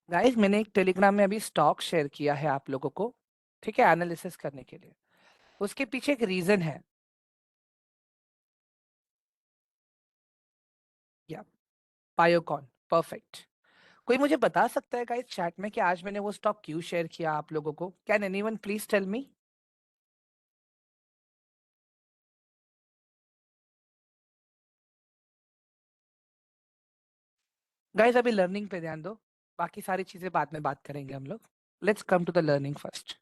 Guys, मैंने एक Telegram में अभी स्टॉक शेयर किया है आप लोगों को। ठीक है, एनालिसिस करने के लिए। उसके पीछे एक रीजन है। या बायोकॉन, परफेक्ट। कोई मुझे बता सकता है गाइस चैट में कि आज मैंने वो स्टॉक क्यों शेयर किया आप लोगों को? Can anyone please tell me? Guys, अभी लर्निंग पे ध्यान दो। बाकी सारी चीजें बाद में बात करेंगे हम लोग। Let's come to the learning first.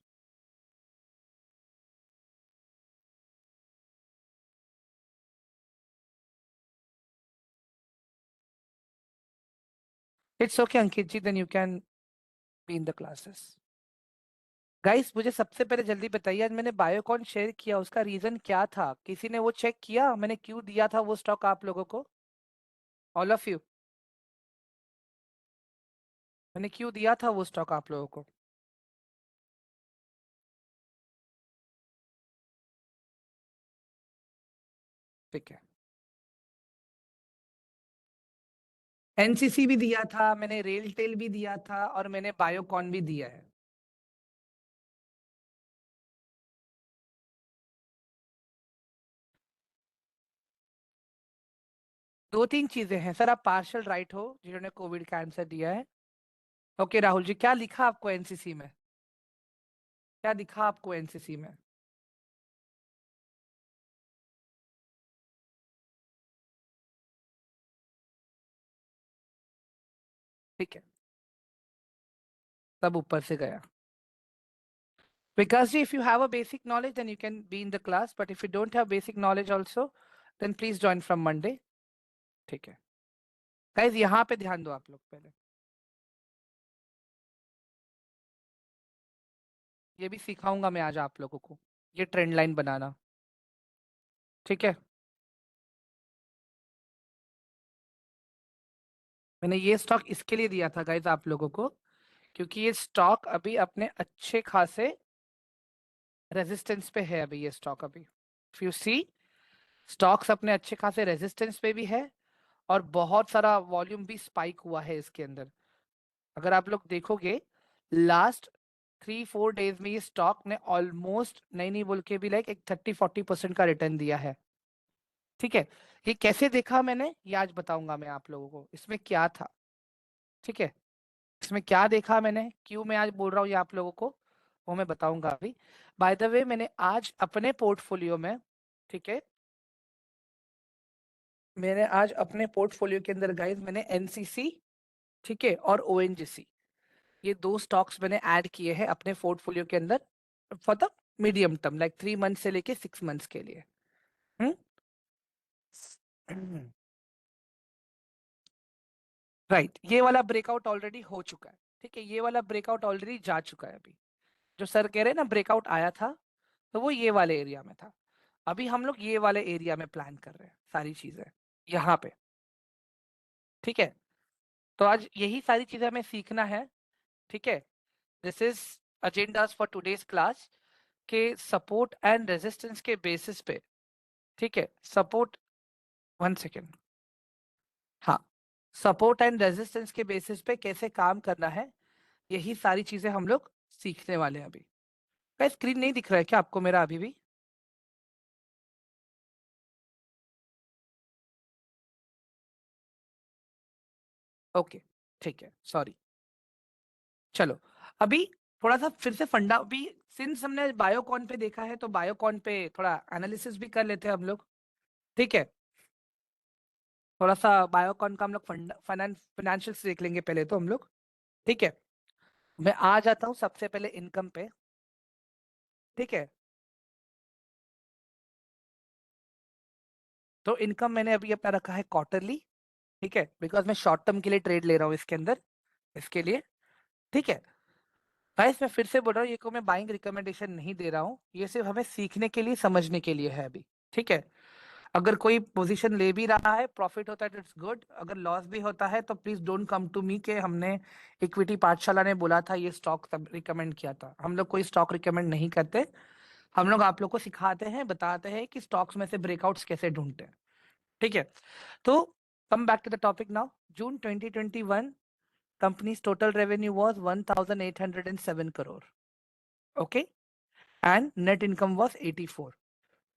It's okay Ankit ji, then you can be in the classes. Guys, मुझे सबसे पहले जल्दी बताइए, आज मैंने बायोकॉन शेयर किया उसका रीजन क्या था? किसी ने वो चेक किया मैंने क्यों दिया था वो स्टॉक आप लोगों को? ऑल ऑफ यू, मैंने क्यों दिया था वो स्टॉक आप लोगों को? ठीक है। एनसीसी भी दिया था मैंने, रेलटेल भी दिया था, और मैंने बायोकॉन भी दिया है। दो तीन चीजें हैं सर, आप पार्शल राइट हो जिन्होंने कोविड का आंसर दिया है। ओके राहुल जी, क्या लिखा आपको एनसीसी में? क्या दिखा आपको एनसीसी में? ठीक है, सब ऊपर से गया। Because if you have a basic knowledge, then you can be in the class. But if you don't have basic knowledge also, then please join from Monday. ठीक है। गाइज, यहाँ पे ध्यान दो आप लोग पहले। ये भी सिखाऊंगा मैं आज आप लोगों को, ये ट्रेंड लाइन बनाना। ठीक है। मैंने ये स्टॉक इसके लिए दिया था गाइज आप लोगों को, क्योंकि ये स्टॉक अभी अपने अच्छे खासे रेजिस्टेंस पे है। अभी ये स्टॉक अभी, इफ यू सी, स्टॉक्स अपने अच्छे खासे रेजिस्टेंस पे भी है, और बहुत सारा वॉल्यूम भी स्पाइक हुआ है इसके अंदर। अगर आप लोग देखोगे, लास्ट 3-4 डेज में ये स्टॉक ने ऑलमोस्ट, नहीं नहीं बोल के भी, लाइक एक 30-40% का रिटर्न दिया है। ठीक है। ये कैसे देखा मैंने, ये आज बताऊंगा मैं आप लोगों को इसमें क्या था। ठीक है। इसमें क्या देखा मैंने, क्यों मैं आज बोल रहा हूँ ये आप लोगों को, वो मैं बताऊंगा अभी। बाय द वे, मैंने आज अपने पोर्टफोलियो में, ठीक है, मैंने आज अपने पोर्टफोलियो के अंदर गाइस मैंने एनसीसी, ठीक है, और ओएनजीसी, ये दो स्टॉक्स मैंने ऐड किए हैं अपने पोर्टफोलियो के अंदर for the medium term, like 3 month से लेके 6 मंथ्स के लिए। हम्म। राइट, ये वाला ब्रेकआउट ऑलरेडी हो चुका है। ठीक है, ये वाला ब्रेकआउट ऑलरेडी जा चुका है अभी। जो सर कह रहे हैं ना ब्रेकआउट आया था, तो वो ये वाले एरिया में था। अभी हम लोग ये वाले एरिया में प्लान कर रहे हैं सारी चीजें, यहाँ पे। ठीक है। तो आज यही सारी चीजें हमें सीखना है। ठीक है। This is agendas for today's class, के सपोर्ट एंड रेजिस्टेंस के बेसिस पे। ठीक है, सपोर्ट, 1 सेकेंड। हाँ, सपोर्ट एंड रेजिस्टेंस के बेसिस पे कैसे काम करना है, यही सारी चीजें हम लोग सीखने वाले हैं अभी। क्या स्क्रीन नहीं दिख रहा है क्या आपको मेरा अभी भी? ओके, ठीक है, सॉरी। चलो, अभी थोड़ा सा फिर से फंडा, अभी सिंस हमने बायोकॉन पे देखा है तो बायोकॉन पे थोड़ा एनालिसिस भी कर लेते हैं हम लोग। ठीक है। थोड़ा सा बायोकॉन का हम लोग फाइनेंशियल देख लेंगे पहले तो हम लोग। ठीक है। मैं आ जाता हूँ सबसे पहले इनकम पे। ठीक है। तो इनकम मैंने अभी अपना रखा है क्वार्टरली। ठीक है, बिकॉज मैं शॉर्ट टर्म के लिए ट्रेड ले रहा हूँ इसके अंदर, इसके लिए। ठीक है। गाइस, मैं फिर से बोल रहा हूँ, ये को मैं बाइंग रिकमेंडेशन नहीं दे रहा हूँ, ये सिर्फ हमें सीखने के लिए, समझने के लिए है अभी। ठीक है। अगर कोई पोजीशन ले भी रहा है, प्रॉफिट होता है तो इट्स गुड, अगर लॉस भी होता है तो please don't come to me के हमने इक्विटी पाठशाला ने बोला था ये स्टॉक रिकमेंड किया था। हम लोग कोई स्टॉक रिकमेंड नहीं करते। हम लोग आप लोग को सिखाते हैं, बताते हैं कि स्टॉक्स में से ब्रेकआउट्स कैसे ढूंढते हैं। ठीक है। तो come back to the topic now. June 2021 company's total revenue was 1,807 crore. Okay, and net income was 84.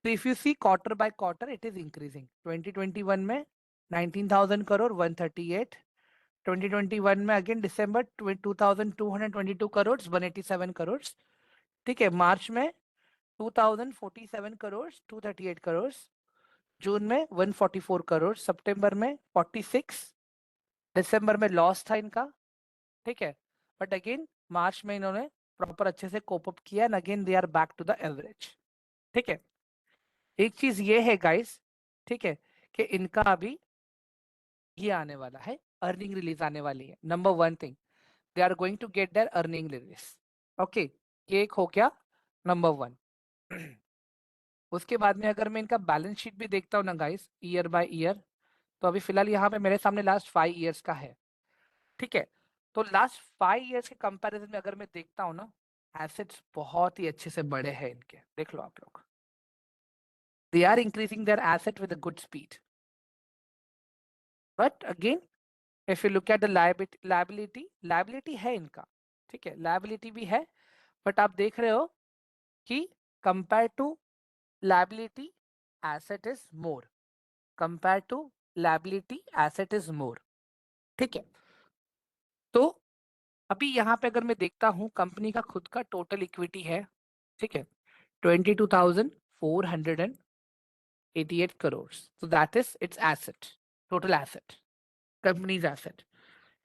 So if you see quarter by quarter, it is increasing. 2021 में 19,000 crore 138. 2021 में again December 2,222 crores 187 crores. ठीक है, मार्च में 2,047 crores 238 crores. जून में 144 करोड़, सितंबर में 46, दिसंबर में loss था इनका, ठीक है, बट अगेन मार्च में इन्होंने प्रॉपर अच्छे से कोप अप किया and again they are back to the average. ठीक है, एक चीज ये है गाइस, ठीक है, कि इनका अभी ये आने वाला है, अर्निंग रिलीज आने वाली है. Number one thing, they are going to get their earning release. Okay, ये एक हो गया नंबर वन. उसके बाद में अगर मैं इनका बैलेंस शीट भी देखता हूँ ना गाइस, ईयर बाय ईयर, तो अभी फिलहाल यहाँ पे मेरे सामने लास्ट 5 इयर्स का है. ठीक है, तो लास्ट 5 इयर्स के कंपैरिजन में अगर मैं देखता हूँ ना, एसेट्स बहुत ही अच्छे से बड़े हैं इनके. देख लो आप लोग, they are increasing their asset with a good speed. But again if you look at the liability है इनका, ठीक है, लायबिलिटी भी है, बट आप देख रहे हो कि compare to liability asset is more, compare to liability asset is more. ठीक है, तो अभी यहाँ पे अगर मैं देखता हूँ, कंपनी का खुद का टोटल इक्विटी है, ठीक है, 22,488 crore. so that is its asset, total asset, company's asset.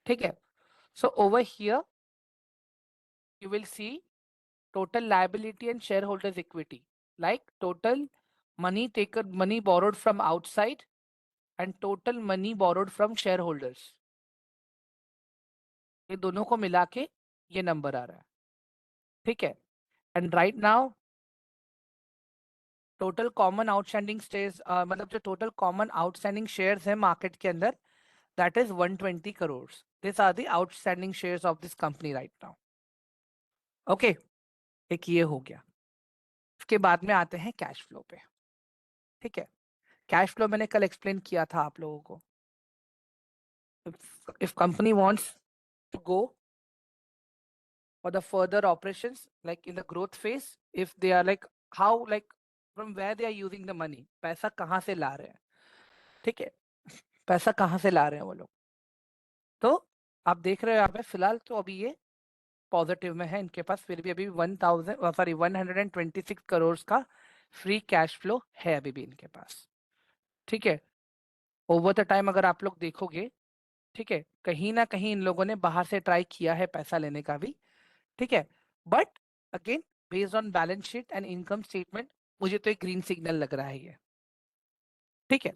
ठीक है, so over here you will see total liability and shareholders equity, like total money taken, money borrowed from outside and total money borrowed from shareholders. ये दोनों को मिला के ये number आ रहा है. ठीक है, and right now total common outstanding shares, मतलब जो टोटल कॉमन आउटस्टैंडिंग शेयर्स है मार्केट के अंदर, that is 120 crore. This are the outstanding shares of this company right now. Okay, एक ये हो गया. इसके बाद में आते हैं कैश फ्लो पे. ठीक है, कैश फ्लो मैंने कल एक्सप्लेन किया था आप लोगों को. if company wants to go for the further operations, like in the growth phase, if they are like how, like from where they are using the money, पैसा कहाँ से ला रहे हैं. ठीक है, पैसा कहाँ से ला रहे हैं वो लोग. तो आप देख रहे हो यहाँ पे फिलहाल तो अभी ये पॉजिटिव में है इनके पास, फिर भी अभी 126 करोड़ का फ्री कैश फ्लो है अभी भी इनके पास. ठीक है, ओवर द टाइम अगर आप लोग देखोगे, ठीक है, कहीं ना कहीं इन लोगों ने बाहर से ट्राई किया है पैसा लेने का भी. ठीक है, but again based on balance sheet and income statement मुझे तो एक ग्रीन सिग्नल लग रहा है ये. ठीक है,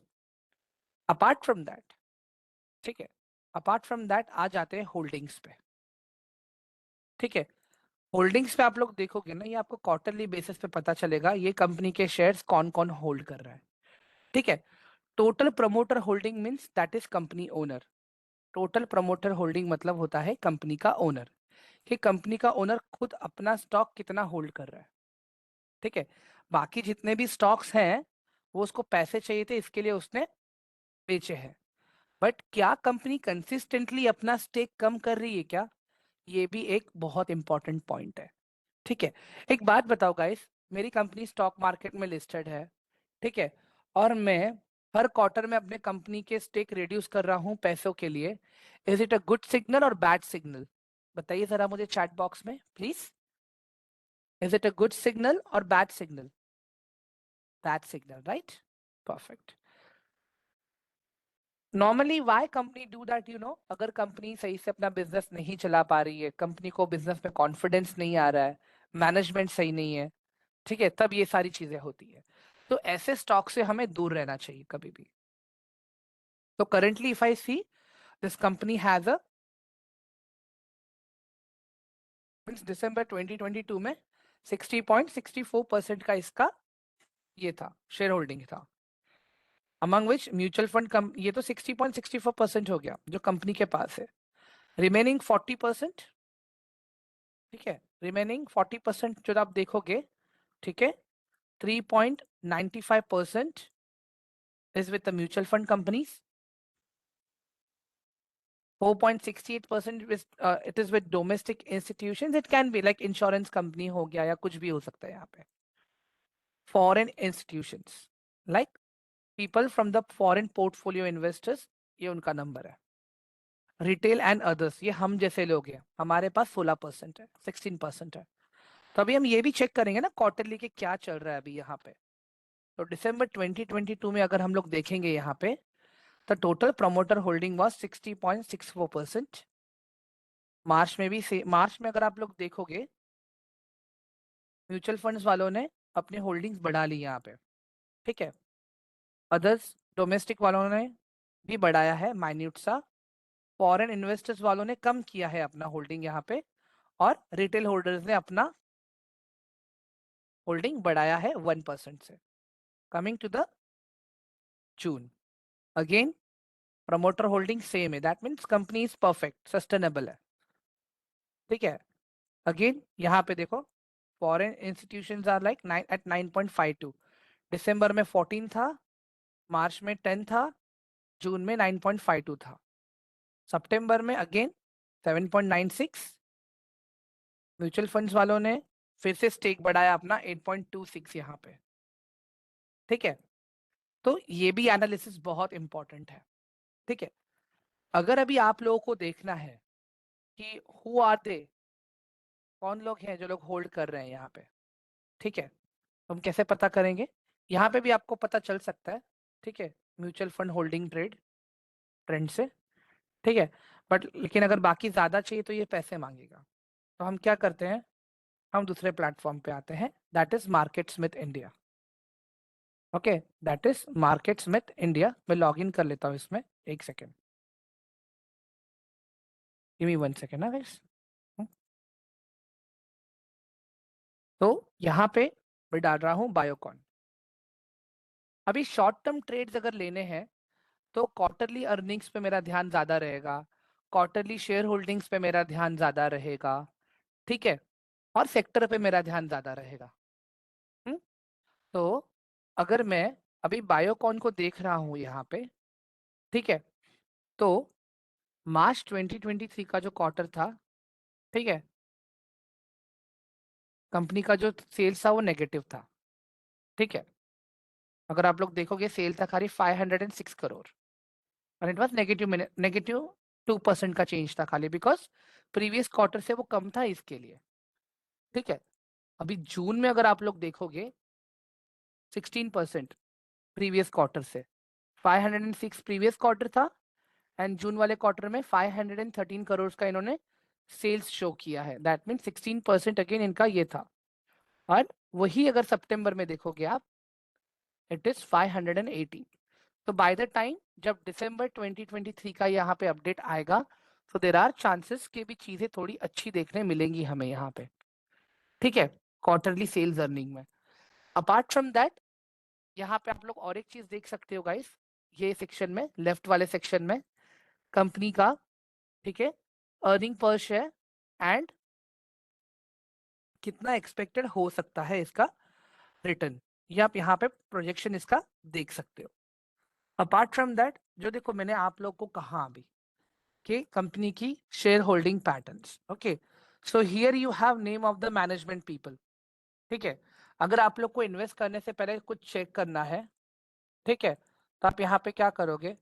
अपार्ट फ्रॉम दैट, ठीक है, अपार्ट फ्रॉम दैट आ जाते हैं होल्डिंग्स पे. ठीक है, होल्डिंग्स पे आप लोग देखोगे ना, ये आपको क्वार्टरली बेसिस पे पता चलेगा ये कंपनी के शेयर्स कौन कौन होल्ड कर रहा है. ठीक है, total promoter holding means that is company owner. Total promoter holding मतलब होता है कंपनी का ओनर, कि कंपनी का ओनर खुद अपना स्टॉक कितना होल्ड कर रहा है. ठीक है, बाकी जितने भी स्टॉक्स हैं वो उसको पैसे चाहिए थे, इसके लिए उसने बेचे हैं. बट क्या कंपनी कंसिस्टेंटली अपना स्टेक कम कर रही है क्या, ये भी एक बहुत इंपॉर्टेंट पॉइंट है. ठीक है, एक बात बताओ गाइस, मेरी कंपनी स्टॉक मार्केट में लिस्टेड है, ठीक है, और मैं हर क्वार्टर में अपने कंपनी के स्टेक रिड्यूस कर रहा हूँ पैसों के लिए. Is it a good signal और बैड सिग्नल? बताइए जरा मुझे चैट बॉक्स में please. Is it a good signal और bad signal? Bad signal, right? Perfect. Normally why company do that, you know, अगर कंपनी सही से अपना बिजनेस नहीं चला पा रही है, कंपनी को बिजनेस में कॉन्फिडेंस नहीं आ रहा है, मैनेजमेंट सही नहीं है, ठीक है, तब ये सारी चीजें होती है. तो ऐसे स्टॉक से हमें दूर रहना चाहिए कभी भी. तो currently if I see this company has a, means दिसंबर 2022 में 60.64% का इसका ये था, शेयर होल्डिंग था. अमंग विच म्यूचुअल फंड कम, ये तो 60.64% हो गया जो कंपनी के पास है. रिमेनिंग 40%, ठीक है, रिमेनिंग 40% जो आप देखोगे, ठीक है, 3.95% is with the mutual fund companies. 4.68% it is with domestic institutions. It can be like insurance company हो गया या कुछ भी हो सकता है यहाँ पे. Foreign institutions like people from the foreign portfolio investors, ये उनका नंबर है. रिटेल एंड अदर्स, ये हम जैसे लोग हैं, हमारे पास 16% है, 16% है. तो अभी हम ये भी चेक करेंगे ना क्वार्टरली के क्या चल रहा है अभी यहाँ पे. तो दिसंबर 2022 में अगर हम लोग देखेंगे यहाँ पे, तो टोटल प्रमोटर होल्डिंग वाज 60.64%. मार्च में भी मार्च में अगर आप लोग देखोगे, म्यूचुअल फंड्स वालों ने अपने होल्डिंग्स बढ़ा ली यहाँ पे. ठीक है. अदर्स डोमेस्टिक वालों ने भी बढ़ाया है माइन्यूट सा. फॉरेन इन्वेस्टर्स वालों ने कम किया है अपना होल्डिंग यहाँ पे. और रिटेल होल्डर्स ने अपना होल्डिंग बढ़ाया है 1% से. Coming to the June, again promoter holding same है. That means company is perfect, sustainable है. ठीक है. अगेन यहाँ पे देखो, फॉरेन इंस्टीट्यूशंस आर लाइक 9.52. दिसंबर में 14 था, मार्च में 10 था, जून में 9.52 था. सितंबर में अगेन 7.96. म्यूचुअल फंड्स वालों ने फिर से स्टेक बढ़ाया अपना 8.26 यहाँ पे. ठीक है. तो ये भी एनालिसिस बहुत इंपॉर्टेंट है. ठीक है. अगर अभी आप लोगों को देखना है कि हु आर दे, कौन लोग हैं जो लोग होल्ड कर रहे हैं यहाँ पे. ठीक है. तो हम कैसे पता करेंगे, यहाँ पे भी आपको पता चल सकता है. ठीक है. म्यूचुअल फंड होल्डिंग ट्रेंड से. ठीक है. बट लेकिन अगर बाकी ज्यादा चाहिए तो ये पैसे मांगेगा. तो हम क्या करते हैं, हम दूसरे प्लेटफॉर्म पे आते हैं, that is market Smith India. Okay, that is market Smith India. मैं लॉग इन कर लेता हूँ इसमें, एक सेकेंड, गिव मी 1 सेकेंड ना गाइस. तो यहाँ पे मैं डाल रहा हूँ बायोकॉन. अभी शॉर्ट टर्म ट्रेड्स अगर लेने हैं तो क्वार्टरली अर्निंग्स पे मेरा ध्यान ज्यादा रहेगा, क्वार्टरली शेयर होल्डिंग्स पे मेरा ध्यान ज्यादा रहेगा. ठीक है. और सेक्टर पे मेरा ध्यान ज्यादा रहेगा. हम्म? तो अगर मैं अभी बायोकॉन को देख रहा हूँ यहाँ पे. ठीक है. तो मार्च 2023 का जो क्वार्टर था, ठीक है, कंपनी का जो सेल्स था वो नेगेटिव था. ठीक है. अगर आप लोग देखोगे सेल था खाली 506 करोड़. और इट वाज नेगेटिव 2% का चेंज था खाली, बिकॉज प्रीवियस क्वार्टर से वो कम था इसके लिए. ठीक है. अभी जून में अगर आप लोग देखोगे 16% प्रीवियस क्वार्टर से. 506 प्रीवियस क्वार्टर था, एंड जून वाले क्वार्टर में 513 करोड़ का इन्होंने सेल्स शो किया है. दैट मीन 16% अगेन इनका ये था. और वही अगर सितंबर में देखोगे आप, इट इज 580. तो बाय द टाइम जब दिसंबर 2023 का यहाँ पे अपडेट आएगा, तो देर आर चांसेस कि भी चीजें थोड़ी अच्छी देखने मिलेंगी हमें यहाँ पे. ठीक है. क्वार्टरली सेल्स अर्निंग में. अपार्ट फ्रॉम दैट, यहाँ पे आप लोग और एक चीज देख सकते हो गाइस, ये सेक्शन में, लेफ्ट वाले सेक्शन में, कंपनी का, ठीक है, अर्निंग पर शेयर एंड कितना एक्सपेक्टेड हो सकता है इसका रिटर्न, ये आप यहाँ पे प्रोजेक्शन इसका देख सकते हो. अपार्ट फ्रॉम दैट, जो देखो मैंने आप लोग को कहा अभी कि कंपनी की share holding patterns. Okay, so here you have name of the management people. ठीक है. अगर आप लोग को इन्वेस्ट करने से पहले कुछ चेक करना है, ठीक है, तो आप यहाँ पे क्या करोगे,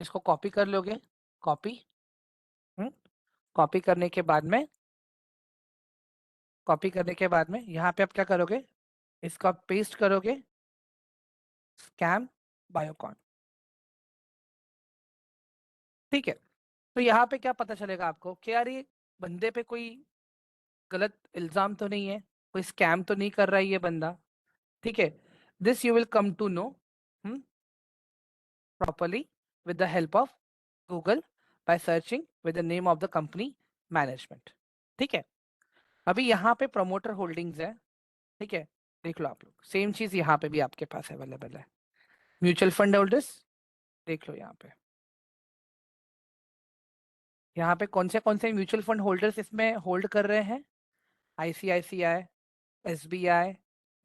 इसको कॉपी कर लोगे. कॉपी. कॉपी करने के बाद में, यहाँ पे आप क्या करोगे, इसको आप पेस्ट करोगे, स्कैम बायोकॉन. ठीक है. तो यहाँ पे क्या पता चलेगा आपको कि यार ये बंदे पे कोई गलत इल्जाम तो नहीं है, कोई स्कैम तो नहीं कर रहा है ये बंदा. ठीक है. This you will come to know properly with the help of Google by searching with the name of the company management. ठीक है. अभी यहाँ पे प्रमोटर होल्डिंग्स है. ठीक है. देख लो आप लोग, सेम चीज यहाँ पे भी आपके पास अवेलेबल है. म्यूचुअल फंड होल्डर्स देख लो यहाँ पे. यहाँ पे कौन से म्यूचुअल फंड होल्डर्स इसमें होल्ड कर रहे हैं, ICICI, SBI,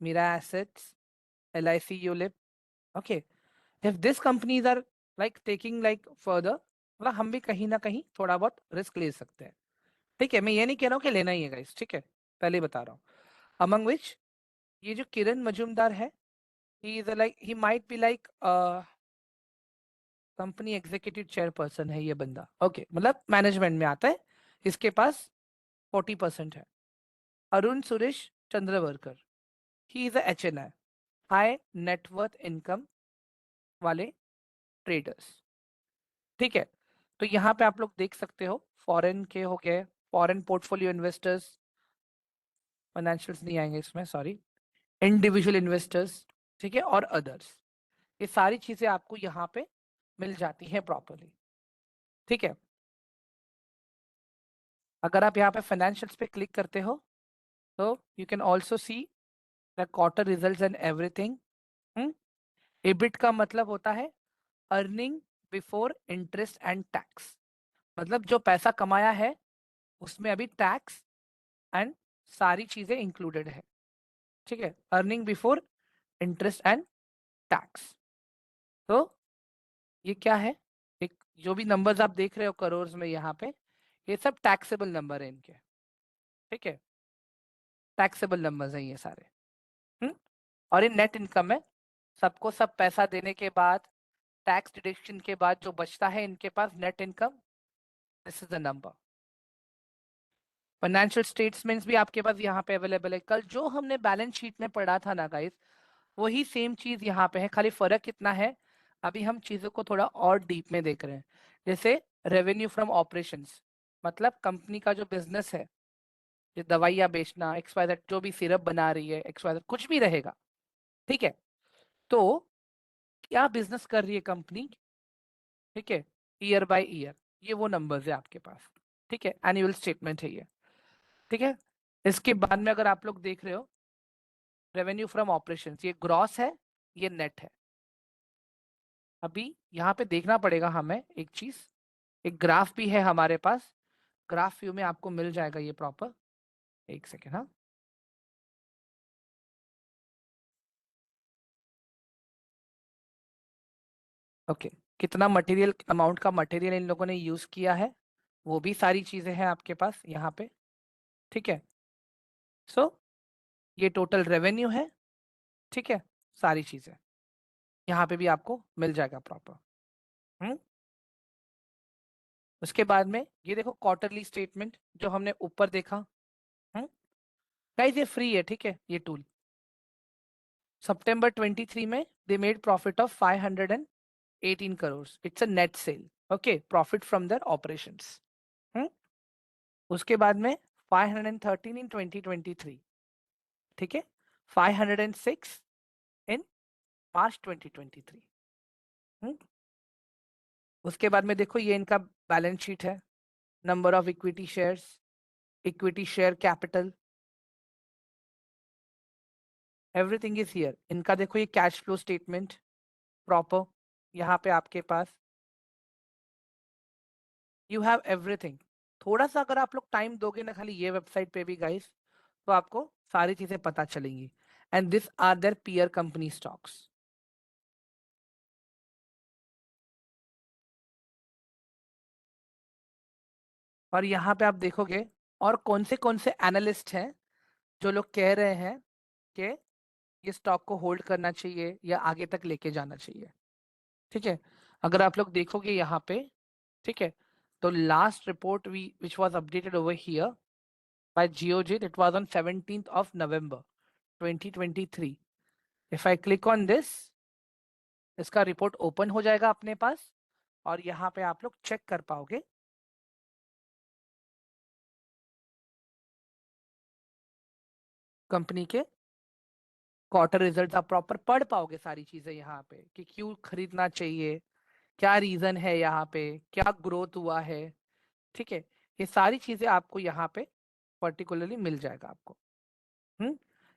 Mirae assets, LIC ULIP. Okay. If these companies are like taking like further, मतलब हम भी कहीं ना कहीं थोड़ा बहुत रिस्क ले सकते हैं, ठीक है। मैं ये नहीं कह रहा हूँ कि लेना ही है गाइस, ठीक है, पहले ही बता रहा हूँ। अमंग विच ये जो किरण मजूमदार है, he is like, he might be like company executive chairperson है ये बंदा, ओके, मतलब मैनेजमेंट में आता है, इसके पास 40% है। Arun Suresh Chandravarkar, he is H N I, high net worth income वाले ट्रेडर्स, ठीक है। तो यहाँ पे आप लोग देख सकते हो, फॉरेन के हो गए, फॉरेन पोर्टफोलियो इन्वेस्टर्स, फाइनेंशियल्स नहीं आएंगे इसमें, सॉरी, इंडिविजुअल इन्वेस्टर्स, ठीक है, और अदर्स, ये सारी चीजें आपको यहाँ पे मिल जाती हैं प्रॉपरली, ठीक है। अगर आप यहाँ पे फाइनेंशियल्स पे क्लिक करते हो तो you can also see the quarter results and everything. EBIT का मतलब होता है earning before interest and tax, मतलब जो पैसा कमाया है उसमें अभी टैक्स एंड सारी चीजें इंक्लूडेड है, ठीक है, earning before interest and tax. तो ये क्या है, एक जो भी नंबर्स आप देख रहे हो करोड़ में यहाँ पे, ये सब टैक्सेबल नंबर है इनके, ठीक है, टैक्सेबल नंबर्स हैं ये सारे। हम्म और ये नेट इनकम है, सबको सब पैसा देने के बाद, टैक्स डिडक्शन के बाद जो बचता है इनके पास net income, this is the number. Financial statements भी आपके पास यहाँ पे अवेलेबल है, कल जो हमने बैलेंस शीट में पढ़ा था ना गाइस, वही सेम चीज यहाँ पे है, खाली फर्क कितना है, अभी हम चीजों को थोड़ा और डीप में देख रहे हैं। जैसे रेवेन्यू फ्रॉम ऑपरेशंस, मतलब कंपनी का जो बिजनेस है, ये दवाइयाँ बेचना, एक्सवाइजेड जो भी सिरप बना रही है, एक्सवाइजेड कुछ भी रहेगा, ठीक है, तो क्या बिजनेस कर रही है कंपनी, ठीक है, ईयर बाय ईयर, ये वो नंबर्स है आपके पास, ठीक है, एनुअल स्टेटमेंट है ये, ठीक है। इसके बाद में अगर आप लोग देख रहे हो रेवेन्यू फ्रॉम ऑपरेशंस, ये ग्रॉस है, ये नेट है। अभी यहाँ पे देखना पड़ेगा हमें एक चीज, एक ग्राफ भी है हमारे पास, ग्राफ व्यू में आपको मिल जाएगा ये प्रॉपर, एक सेकेंड, हाँ, ओके, कितना मटेरियल, अमाउंट का मटेरियल इन लोगों ने यूज किया है, वो भी सारी चीजें हैं आपके पास यहाँ पे, ठीक है। सो ये टोटल रेवेन्यू है, ठीक है, सारी चीजें यहाँ पे भी आपको मिल जाएगा प्रॉपर। हम्म उसके बाद में ये देखो क्वार्टरली स्टेटमेंट जो हमने ऊपर देखा। हम्म गाइस ये फ्री है, ठीक है, ये टूल। सितंबर 23 में they made profit of 518 crore, it's a net sale, okay, profit from their operations. Hmm उसके बाद में 513 इन 2023, ठीक है, 506 इन मार्च 2023। हम्म उसके बाद में देखो ये इनका बैलेंस शीट है, number of equity shares, equity share capital, everything is here. इनका देखो ये कैश फ्लो स्टेटमेंट प्रॉपर, यहाँ पे आपके पास यू हैव एवरीथिंग। थोड़ा सा अगर आप लोग टाइम दोगे ना खाली ये वेबसाइट पे भी गाइस, तो आपको सारी चीजें पता चलेंगी। And this are their peer company stocks. और यहाँ पे आप देखोगे और कौन से एनालिस्ट हैं जो लोग कह रहे हैं कि ये स्टॉक को होल्ड करना चाहिए या आगे तक लेके जाना चाहिए, ठीक है। अगर आप लोग देखोगे यहाँ पे, ठीक है, तो last report we which was updated over here by Geojit, it was on 17th of November 2023। If I click on this, इसका रिपोर्ट ओपन हो जाएगा अपने पास, और यहाँ पे आप लोग चेक कर पाओगे कंपनी के क्वार्टर रिजल्ट, आप प्रॉपर पढ़ पाओगे सारी चीजें यहाँ पे कि क्यों खरीदना चाहिए, क्या रीजन है यहाँ पे, क्या ग्रोथ हुआ है, ठीक है, ये सारी चीजें आपको यहाँ पे पर्टिकुलरली मिल जाएगा आपको। हम्म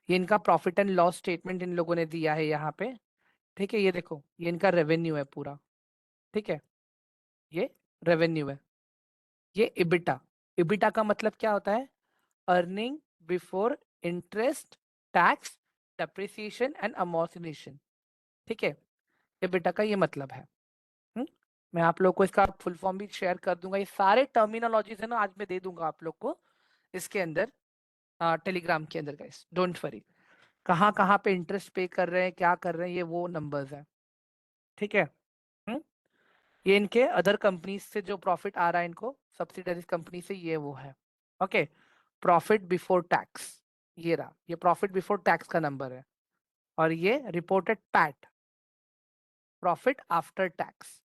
ये इनका profit and loss statement in लोगों ने दिया है यहाँ पे, ठीक है, ये देखो ये इनका रेवेन्यू है पूरा, ठीक है, ये रेवेन्यू है, ये इबिटा, इबिटा का मतलब क्या होता है, earning before interest, tax, depreciation and amortization, ठीक है, इबिटा का ये मतलब है। हम्म मैं आप लोग को इसका फुल फॉर्म भी शेयर कर दूंगा। ये सारे टर्मिनोलॉजीज है ना, आज मैं दे दूंगा आप लोग को इसके अंदर, टेलीग्राम के अंदर गाइस, डोंट वरी। कहाँ कहाँ पे इंटरेस्ट पे कर रहे हैं, क्या कर रहे हैं, ये वो नंबर्स है, ठीक है। हम्म? ये इनके अदर कंपनीज से जो प्रॉफिट आ रहा है इनको, सब्सिडरीज कंपनी से, ये वो है। ओके, प्रॉफिट बिफोर टैक्स, ये रहा, ये प्रॉफिट बिफोर टैक्स का नंबर है। और ये reported PAT, profit after tax,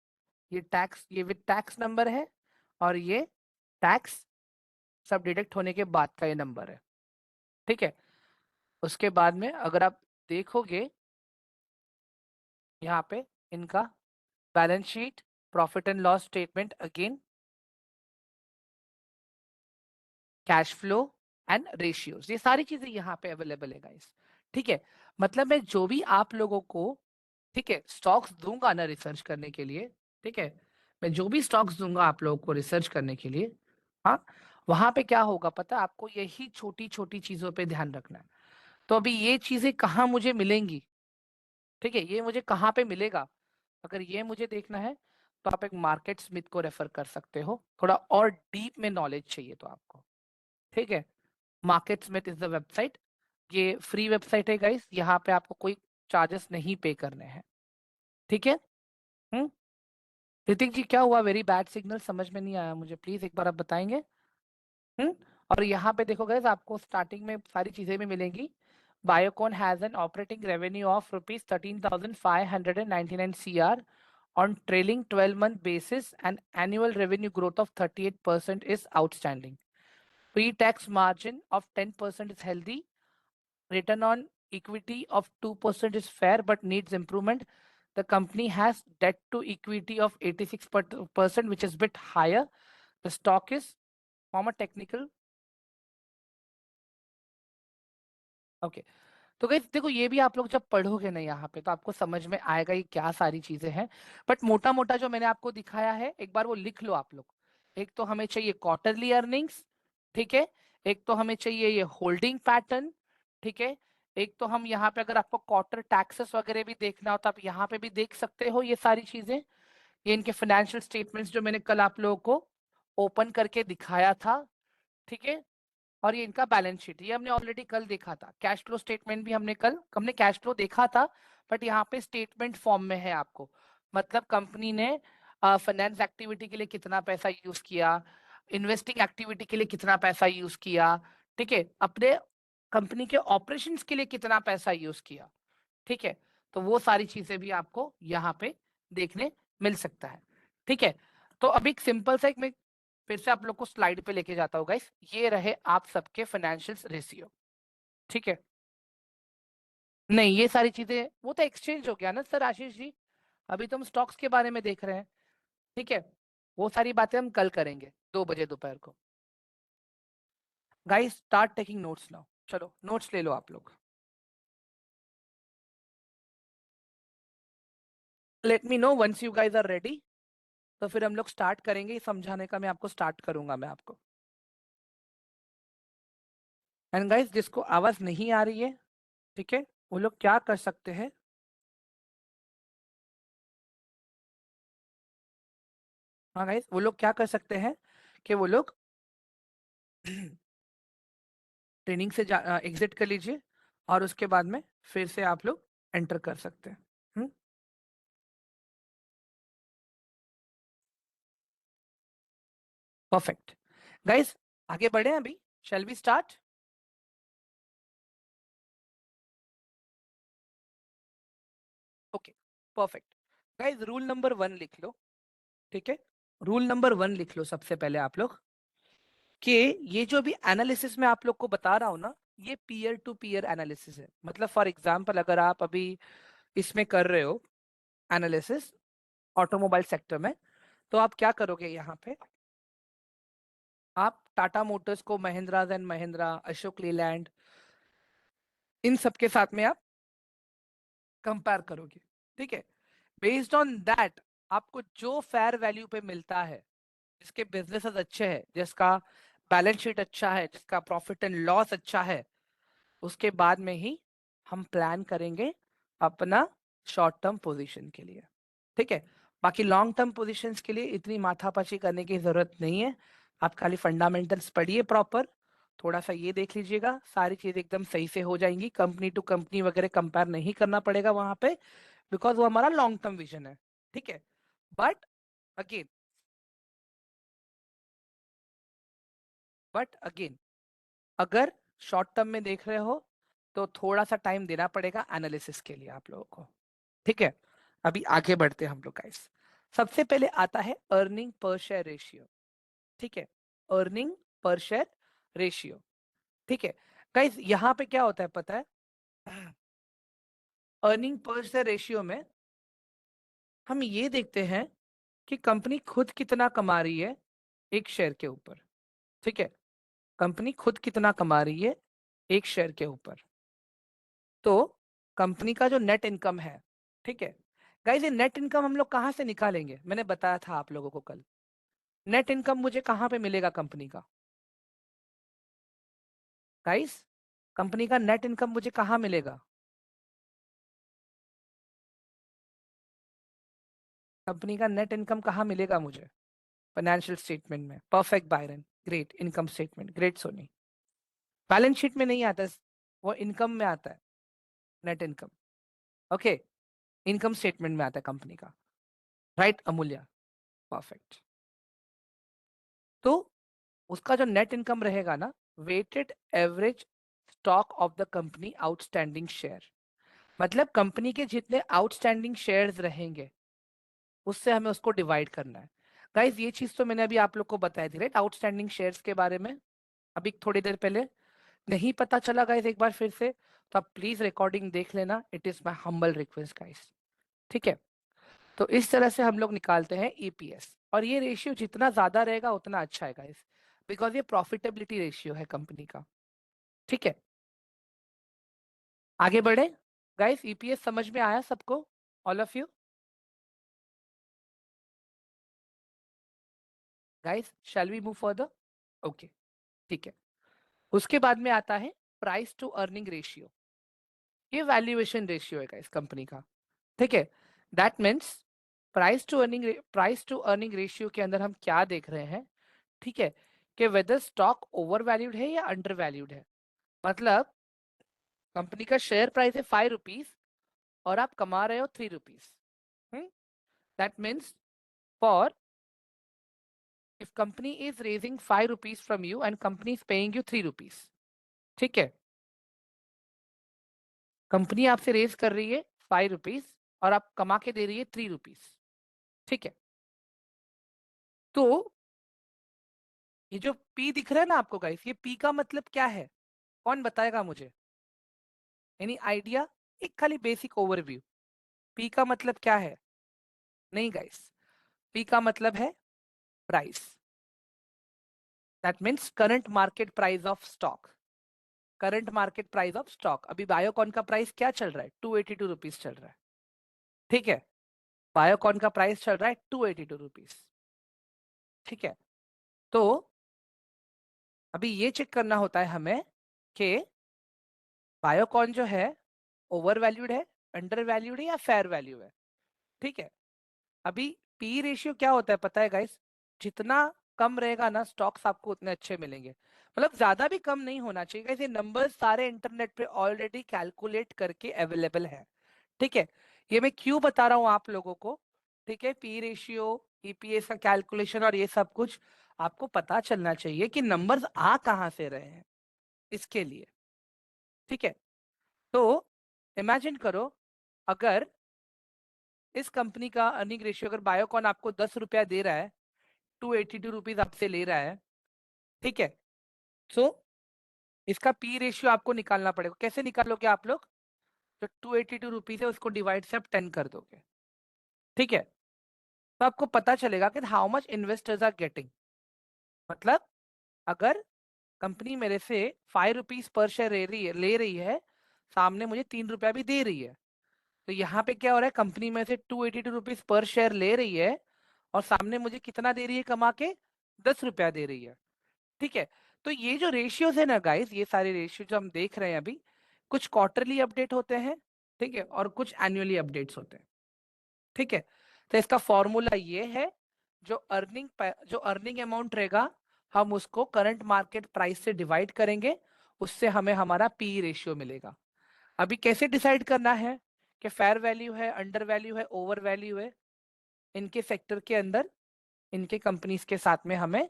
ये टैक्स, ये विद टैक्स नंबर है। और ये टैक्स सब डिडक्ट होने के बाद का ये नंबर है, ठीक है। उसके बाद में अगर आप देखोगे यहाँ पे इनका balance sheet, profit and loss statement, again cash flow and ratios, ये सारी चीजें यहाँ पे अवेलेबल है गाइस, ठीक है। मतलब मैं जो भी आप लोगों को, ठीक है, स्टॉक्स दूंगा ना रिसर्च करने के लिए, ठीक है, मैं जो भी स्टॉक्स दूंगा आप लोगों को रिसर्च करने के लिए, हाँ, वहां पे क्या होगा पता है आपको, यही छोटी छोटी चीजों पे ध्यान रखना है। तो अभी ये चीजें कहाँ मुझे मिलेंगी, ठीक है, ये मुझे कहाँ पे मिलेगा, अगर ये मुझे देखना है तो आप एक मार्केट स्मिथ को रेफर कर सकते हो, थोड़ा और डीप में नॉलेज चाहिए तो आपको, ठीक है। Market Smith is the website, ये फ्री वेबसाइट है गाइस, यहाँ पे आपको कोई चार्जेस नहीं पे करने हैं, ठीक है। हम्म? ऋतिक जी क्या हुआ, वेरी बैड सिग्नल, समझ में नहीं आया मुझे, प्लीज एक बार आप बताएंगे। हम्म? और यहाँ पे देखो गाइस, आपको स्टार्टिंग में सारी चीजें भी मिलेंगी। Biocon has an operating revenue of rupees 13,599 CR on trailing 12-month basis, and annual revenue growth of 38% is outstanding. Pre-tax margin of 10% is healthy. Return on equity of 2% is fair but needs improvement. The company has debt to equity of 86%, which is a bit higher. The stock is from a technical. Okay. तो guys देखो, ये भी आप लोग जब पढ़ोगे ना यहाँ पे तो आपको समझ में आएगा ये क्या सारी चीजें हैं। बट मोटा मोटा जो मैंने आपको दिखाया है, एक बार वो लिख लो आप लोग। एक तो हमें चाहिए क्वार्टरली अर्निंग्स, ठीक है। एक तो हमें चाहिए ये होल्डिंग पैटर्न, ठीक है। एक तो हम यहाँ पे अगर आपको क्वार्टर टैक्सेस वगैरह भी देखना हो तो आप यहाँ पे भी देख सकते हो ये सारी चीजें। ये इनके फाइनेंशियल स्टेटमेंट्स जो मैंने कल आप लोगों को ओपन करके दिखाया था, ठीक है। और ये इनका बैलेंस शीट, ये हमने ऑलरेडी कल देखा था। कैश फ्लो स्टेटमेंट भी हमने कैश फ्लो देखा था, बट यहाँ पे स्टेटमेंट फॉर्म में है आपको। मतलब कंपनी ने फाइनेंस एक्टिविटी के लिए कितना पैसा यूज किया, इन्वेस्टिंग एक्टिविटी के लिए कितना पैसा यूज किया, ठीक है, अपने कंपनी के ऑपरेशंस के लिए कितना पैसा यूज किया, ठीक है। तो वो सारी चीजें भी आपको यहाँ पे देखने मिल सकता है, ठीक है। तो अभी एक सिंपल सा एक मैं फिर से आप लोग को स्लाइड पे लेके जाता हूँ गाइस, ये रहे आप सबके फाइनेंशियल रेशियो, ठीक है। नहीं, ये सारी चीजें वो तो एक्सचेंज हो गया ना सर आशीष जी, अभी तो हम स्टॉक्स के बारे में देख रहे हैं, ठीक है। वो सारी बातें हम कल करेंगे 2 बजे दोपहर को। Guys start taking notes now, चलो नोट्स ले लो आप लोग। Let me know once you guys are ready, तो फिर हम लोग स्टार्ट करेंगे, समझाने का मैं आपको स्टार्ट करूंगा मैं आपको। एंड गाइस जिसको आवाज नहीं आ रही है, ठीक है, वो लोग क्या कर सकते हैं, हाँ गाइस वो लोग क्या कर सकते हैं कि वो लोग ट्रेनिंग से एग्जिट कर लीजिए, और उसके बाद में फिर से आप लोग एंटर कर सकते हैं। परफेक्ट गाइस, आगे बढ़े अभी, shall we start. Okay, perfect. Guys rule number 1 लिख लो, ठीक है। रूल नंबर 1 लिख लो सबसे पहले आप लोग, कि ये जो भी एनालिसिस में आप लोग को बता रहा हूं ना, ये पीयर टू पीयर एनालिसिस है। मतलब फॉर एग्जांपल अगर आप अभी इसमें कर रहे हो एनालिसिस ऑटोमोबाइल सेक्टर में, तो आप क्या करोगे यहाँ पे, आप टाटा मोटर्स को, महिंद्रा एंड महिंद्रा, अशोक लीलैंड, इन सब के साथ में आप कंपेयर करोगे, ठीक है। बेस्ड ऑन दैट आपको जो फेयर वैल्यू पे मिलता है, जिसके बिजनेसेस अच्छे हैं, जिसका बैलेंस शीट अच्छा है, जिसका प्रॉफिट एंड लॉस अच्छा है, उसके बाद में ही हम प्लान करेंगे अपना शॉर्ट टर्म पोजीशन के लिए, ठीक है। बाकी लॉन्ग टर्म पोजीशंस के लिए इतनी माथापची करने की जरूरत नहीं है। आप खाली फंडामेंटल्स पढ़िए प्रॉपर, थोड़ा सा ये देख लीजिएगा, सारी चीज एकदम सही से हो जाएंगी। कंपनी टू कंपनी वगैरह कंपेयर नहीं करना पड़ेगा वहां पे, बिकॉज वो हमारा लॉन्ग टर्म विजन है। ठीक है, बट अगेन बट अगेन, अगर शॉर्ट टर्म में देख रहे हो तो थोड़ा सा टाइम देना पड़ेगा एनालिसिस के लिए आप लोगों को। ठीक है, अभी आगे बढ़ते हैं हम लोग गाइस। सबसे पहले आता है अर्निंग पर शेयर रेशियो। ठीक है, अर्निंग पर शेयर रेशियो। ठीक है गाइस, यहाँ पे क्या होता है पता है? अर्निंग पर शेयर रेशियो में हम ये देखते हैं कि कंपनी खुद कितना कमा रही है एक शेयर के ऊपर। ठीक है, कंपनी खुद कितना कमा रही है एक शेयर के ऊपर। तो कंपनी का जो नेट इनकम है, ठीक है गाइस, ये नेट इनकम हम लोग कहाँ से निकालेंगे? मैंने बताया था आप लोगों को कल। नेट इनकम मुझे कहाँ पे मिलेगा कंपनी का? गाइस, कंपनी का नेट इनकम मुझे कहाँ मिलेगा? कंपनी का नेट इनकम कहाँ मिलेगा मुझे? फाइनेंशियल स्टेटमेंट में। Perfect Byron, great. Income statement, great Soni. Balance sheet में नहीं आता वो इनकम में आता है, net income. Okay, income statement में आता है कंपनी का। राइट अमूल्य, परफेक्ट। तो उसका जो नेट इनकम रहेगा ना, weighted average stock of the company outstanding share, मतलब कंपनी के जितने आउटस्टैंडिंग शेयर्स रहेंगे उससे हमें उसको डिवाइड करना है। गाइस, ये चीज तो मैंने अभी आप लोग को बताई थी राइट, आउटस्टैंडिंग शेयर्स के बारे में, अभी थोड़ी देर पहले। नहीं पता चला गाइस एक बार फिर से, तो आप प्लीज रिकॉर्डिंग देख लेना, it is my humble request guys. ठीक है, तो इस तरह से हम लोग निकालते हैं ईपीएस, और ये रेशियो जितना ज्यादा रहेगा उतना अच्छा है गाइस, बिकॉज ये प्रॉफिटेबिलिटी रेशियो है कंपनी का। ठीक है, आगे बढ़े गाइस। ईपीएस समझ में आया सबको, all of you guys? Shall we move further? Okay, ठीक है। उसके बाद में आता है प्राइस टू अर्निंग रेशियो। ये वैल्यूएशन रेशियो है गाइस कंपनी का। ठीक है, that means price to earning ratio के अंदर हम क्या देख रहे हैं? ठीक है, कि वेदर स्टॉक ओवर वैल्यूड है या अंडर वैल्यूड है। मतलब कंपनी का शेयर प्राइस है 5 रुपीज और आप कमा रहे हो 3 rupees. That means for if company is raising 5 rupees from you and company is paying you 3 rupees. ठीक है, कंपनी आपसे रेज कर रही है 5 रुपीज और आप कमा के दे रही है 3 रुपीज। ठीक है, तो ये जो पी दिख रहा है ना आपको गाइस, ये पी का मतलब क्या है? कौन बताएगा मुझे? Any idea? एक खाली बेसिक ओवरव्यू। पी का मतलब क्या है? नहीं गाइस, पी का मतलब है price. That means current market price of stock. Current market price of stock. अभी बायोकॉन का प्राइस क्या चल रहा है? 282 रुपीज चल रहा है। ठीक है, बायोकॉन का प्राइस चल रहा है 282 रुपीज। ठीक है, तो अभी ये चेक करना होता है हमें कि बायोकॉन जो है ओवर वैल्यूड है, अंडर वैल्यूड है या फेयर वैल्यू है। ठीक है, अभी पी रेशियो क्या होता है पता है गाइस? जितना कम रहेगा ना स्टॉक्स आपको उतने अच्छे मिलेंगे। मतलब ज्यादा भी कम नहीं होना चाहिए गाइस, ये नंबर्स सारे इंटरनेट पे ऑलरेडी कैलकुलेट करके अवेलेबल है। ठीक है, ये मैं क्यों बता रहा हूँ आप लोगों को? ठीक है, पी रेशियो, ईपीएस का कैलकुलेशन और ये सब कुछ आपको पता चलना चाहिए कि नंबर्स आ कहाँ से रहे हैं, इसके लिए। ठीक है, तो इमेजिन करो, अगर इस कंपनी का अर्निंग रेशियो, अगर बायोकॉन आपको 10 रुपया दे रहा है, 282 रुपीज आपसे ले रहा है। ठीक है, सो इसका पी रेशियो आपको निकालना पड़ेगा। कैसे निकालोगे आप लोग? जो 282 रुपीज है उसको डिवाइड से आप 10 कर दोगे। ठीक है, तो आपको पता चलेगा कि how much investors are getting. मतलब अगर कंपनी मेरे से 5 रुपीज पर शेयर ले रही है, सामने मुझे 3 रुपया भी दे रही है, तो यहाँ पे क्या हो रहा है? कंपनी में से 282 रुपीज पर शेयर ले रही है और सामने मुझे कितना दे रही है कमा के? 10 रुपया दे रही है। ठीक है, तो ये जो रेशियोज है ना गाइस, ये सारे रेशियो जो हम देख रहे हैं अभी, कुछ क्वार्टरली अपडेट होते हैं, ठीक है, और कुछ एनुअली अपडेट्स होते हैं। ठीक है, तो इसका फॉर्मूला ये है, जो अर्निंग अमाउंट रहेगा हम उसको करंट मार्केट प्राइस से डिवाइड करेंगे, उससे हमें हमारा पी रेशियो मिलेगा। अभी कैसे डिसाइड करना है कि फेयर वैल्यू है, अंडर वैल्यू है, ओवर वैल्यू है, इनके सेक्टर के अंदर इनके कंपनीज के साथ में हमें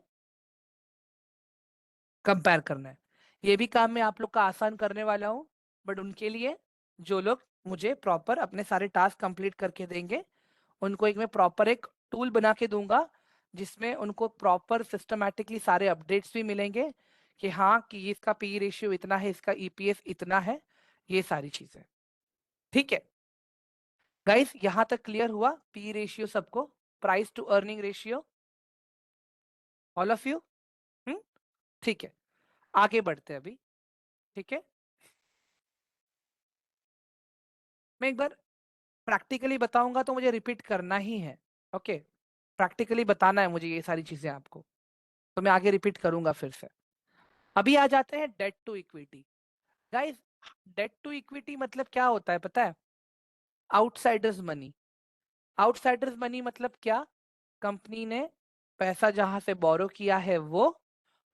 कंपेयर करना है। ये भी काम मैं आप लोग का आसान करने वाला हूँ, बट उनके लिए जो लोग मुझे प्रॉपर अपने सारे टास्क कंप्लीट करके देंगे, उनको एक मैं प्रॉपर एक टूल बना के दूंगा, जिसमें उनको प्रॉपर सिस्टमैटिकली सारे अपडेट्स भी मिलेंगे कि हाँ कि इसका पी रेशियो इतना है, इसका ईपीएस इतना है, ये सारी चीजें। ठीक है गाइस, यहां तक क्लियर हुआ? पी रेशियो सबको, price to earning ratio, all of you? ठीक है, आगे बढ़ते हैं अभी। ठीक है, मैं एक बार प्रैक्टिकली बताऊंगा तो मुझे रिपीट करना ही है। ओके, प्रैक्टिकली बताना है मुझे ये सारी चीजें आपको, तो मैं आगे रिपीट करूंगा फिर से। अभी आ जाते हैं debt to equity. Guys, debt to equity मतलब क्या होता है पता है? Outsiders money. आउटसाइडर्स मनी मतलब क्या? कंपनी ने पैसा जहां से बोरो किया है वो,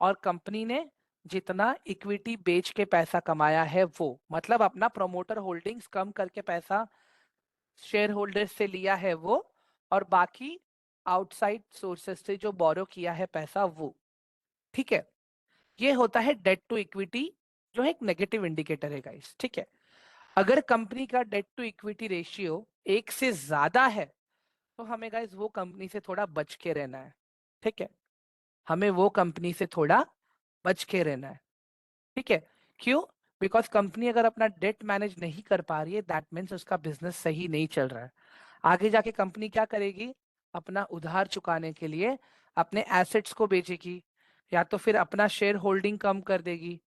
और कंपनी ने जितना इक्विटी बेच के पैसा कमाया है वो, मतलब अपना प्रोमोटर होल्डिंग्स कम करके पैसा शेयर होल्डर्स से लिया है वो, और बाकी आउटसाइड सोर्सेस से जो बोरो किया है पैसा वो। ठीक है, ये होता है डेट टू इक्विटी, जो है एक नेगेटिव इंडिकेटर है गाइस। ठीक है, अगर कंपनी का डेट टू इक्विटी रेशियो 1 से ज्यादा है, तो हमें गाइस वो कंपनी से थोड़ा बच के रहना है। ठीक है, हमें वो कंपनी से थोड़ा बच के रहना है। ठीक है, क्यों? बिकॉज कंपनी अगर अपना डेट मैनेज नहीं कर पा रही है, दैट मीन्स उसका बिजनेस सही नहीं चल रहा है। आगे जाके कंपनी क्या करेगी? अपना उधार चुकाने के लिए अपने एसेट्स को बेचेगी, या तो फिर अपना शेयर होल्डिंग कम कर देगी।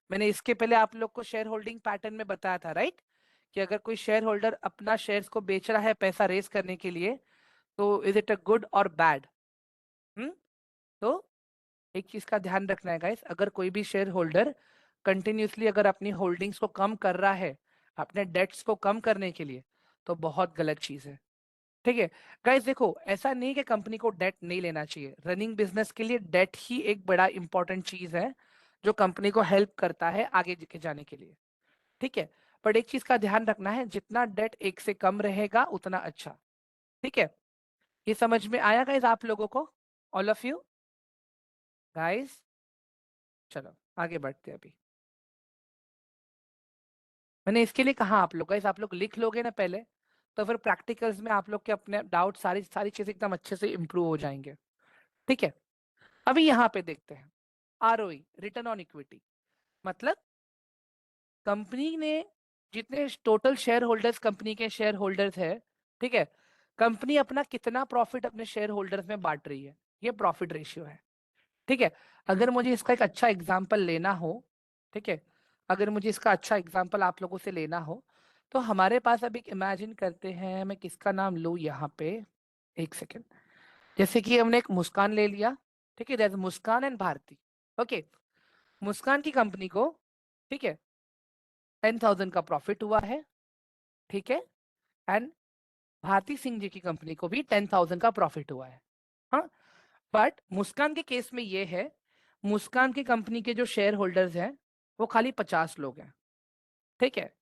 मैंने इसके पहले आप लोग को शेयर होल्डिंग पैटर्न में बताया था, राइट? कि अगर कोई शेयर होल्डर अपना शेयर्स को बेच रहा है पैसा रेस करने के लिए, तो इज इट अ गुड और बैड? हम्म तो एक चीज का ध्यान रखना है गाइस, अगर कोई भी शेयर होल्डर कंटिन्यूसली अगर अपनी होल्डिंग्स को कम कर रहा है अपने डेट्स को कम करने के लिए, तो बहुत गलत चीज है। ठीक है गाइस, देखो ऐसा नहीं कि कंपनी को डेट नहीं लेना चाहिए, रनिंग बिजनेस के लिए डेट ही एक बड़ा इंपॉर्टेंट चीज है, जो कंपनी को हेल्प करता है आगे के जाने के लिए। ठीक है, पर एक चीज का ध्यान रखना है, जितना डेट 1 से कम रहेगा उतना अच्छा। ठीक है, ये समझ में आया गाइस आप लोगों को, ऑल ऑफ यू गाइस? चलो आगे बढ़ते हैं अभी। मैंने इसके लिए कहा आप लोग गाइस, आप लोग लिख लोगे ना पहले, तो फिर प्रैक्टिकल्स में आप लोग के अपने डाउट सारी सारी चीजें एकदम अच्छे से इंप्रूव हो जाएंगे। ठीक है, अभी यहाँ पे देखते हैं आरओई, रिटर्न ऑन इक्विटी। मतलब कंपनी ने जितने टोटल शेयर होल्डर्स कंपनी के शेयर होल्डर्स है, ठीक है, कंपनी अपना कितना प्रॉफिट अपने शेयर होल्डर्स में बांट रही है, ये प्रॉफिट रेशियो है। ठीक है, अगर मुझे इसका एक अच्छा एग्जांपल लेना हो, ठीक है, अगर मुझे इसका अच्छा एग्जांपल आप लोगों से लेना हो, तो हमारे पास अभी इमेजिन करते हैं, मैं किसका नाम लूँ यहाँ पे, एक सेकेंड। जैसे कि हमने एक मुस्कान ले लिया, ठीक है, जैसे मुस्कान एंड भारती। ओके, मुस्कान की कंपनी को, ठीक है, 10,000 का प्रॉफिट हुआ है। ठीक है, एंड भारती सिंह जी की कंपनी को भी 10,000 का प्रॉफिट हुआ है। हाँ, बट मुस्कान के केस में ये है, मुस्कान की कंपनी के जो शेयर होल्डर्स हैं वो खाली 50 लोग हैं। ठीक है,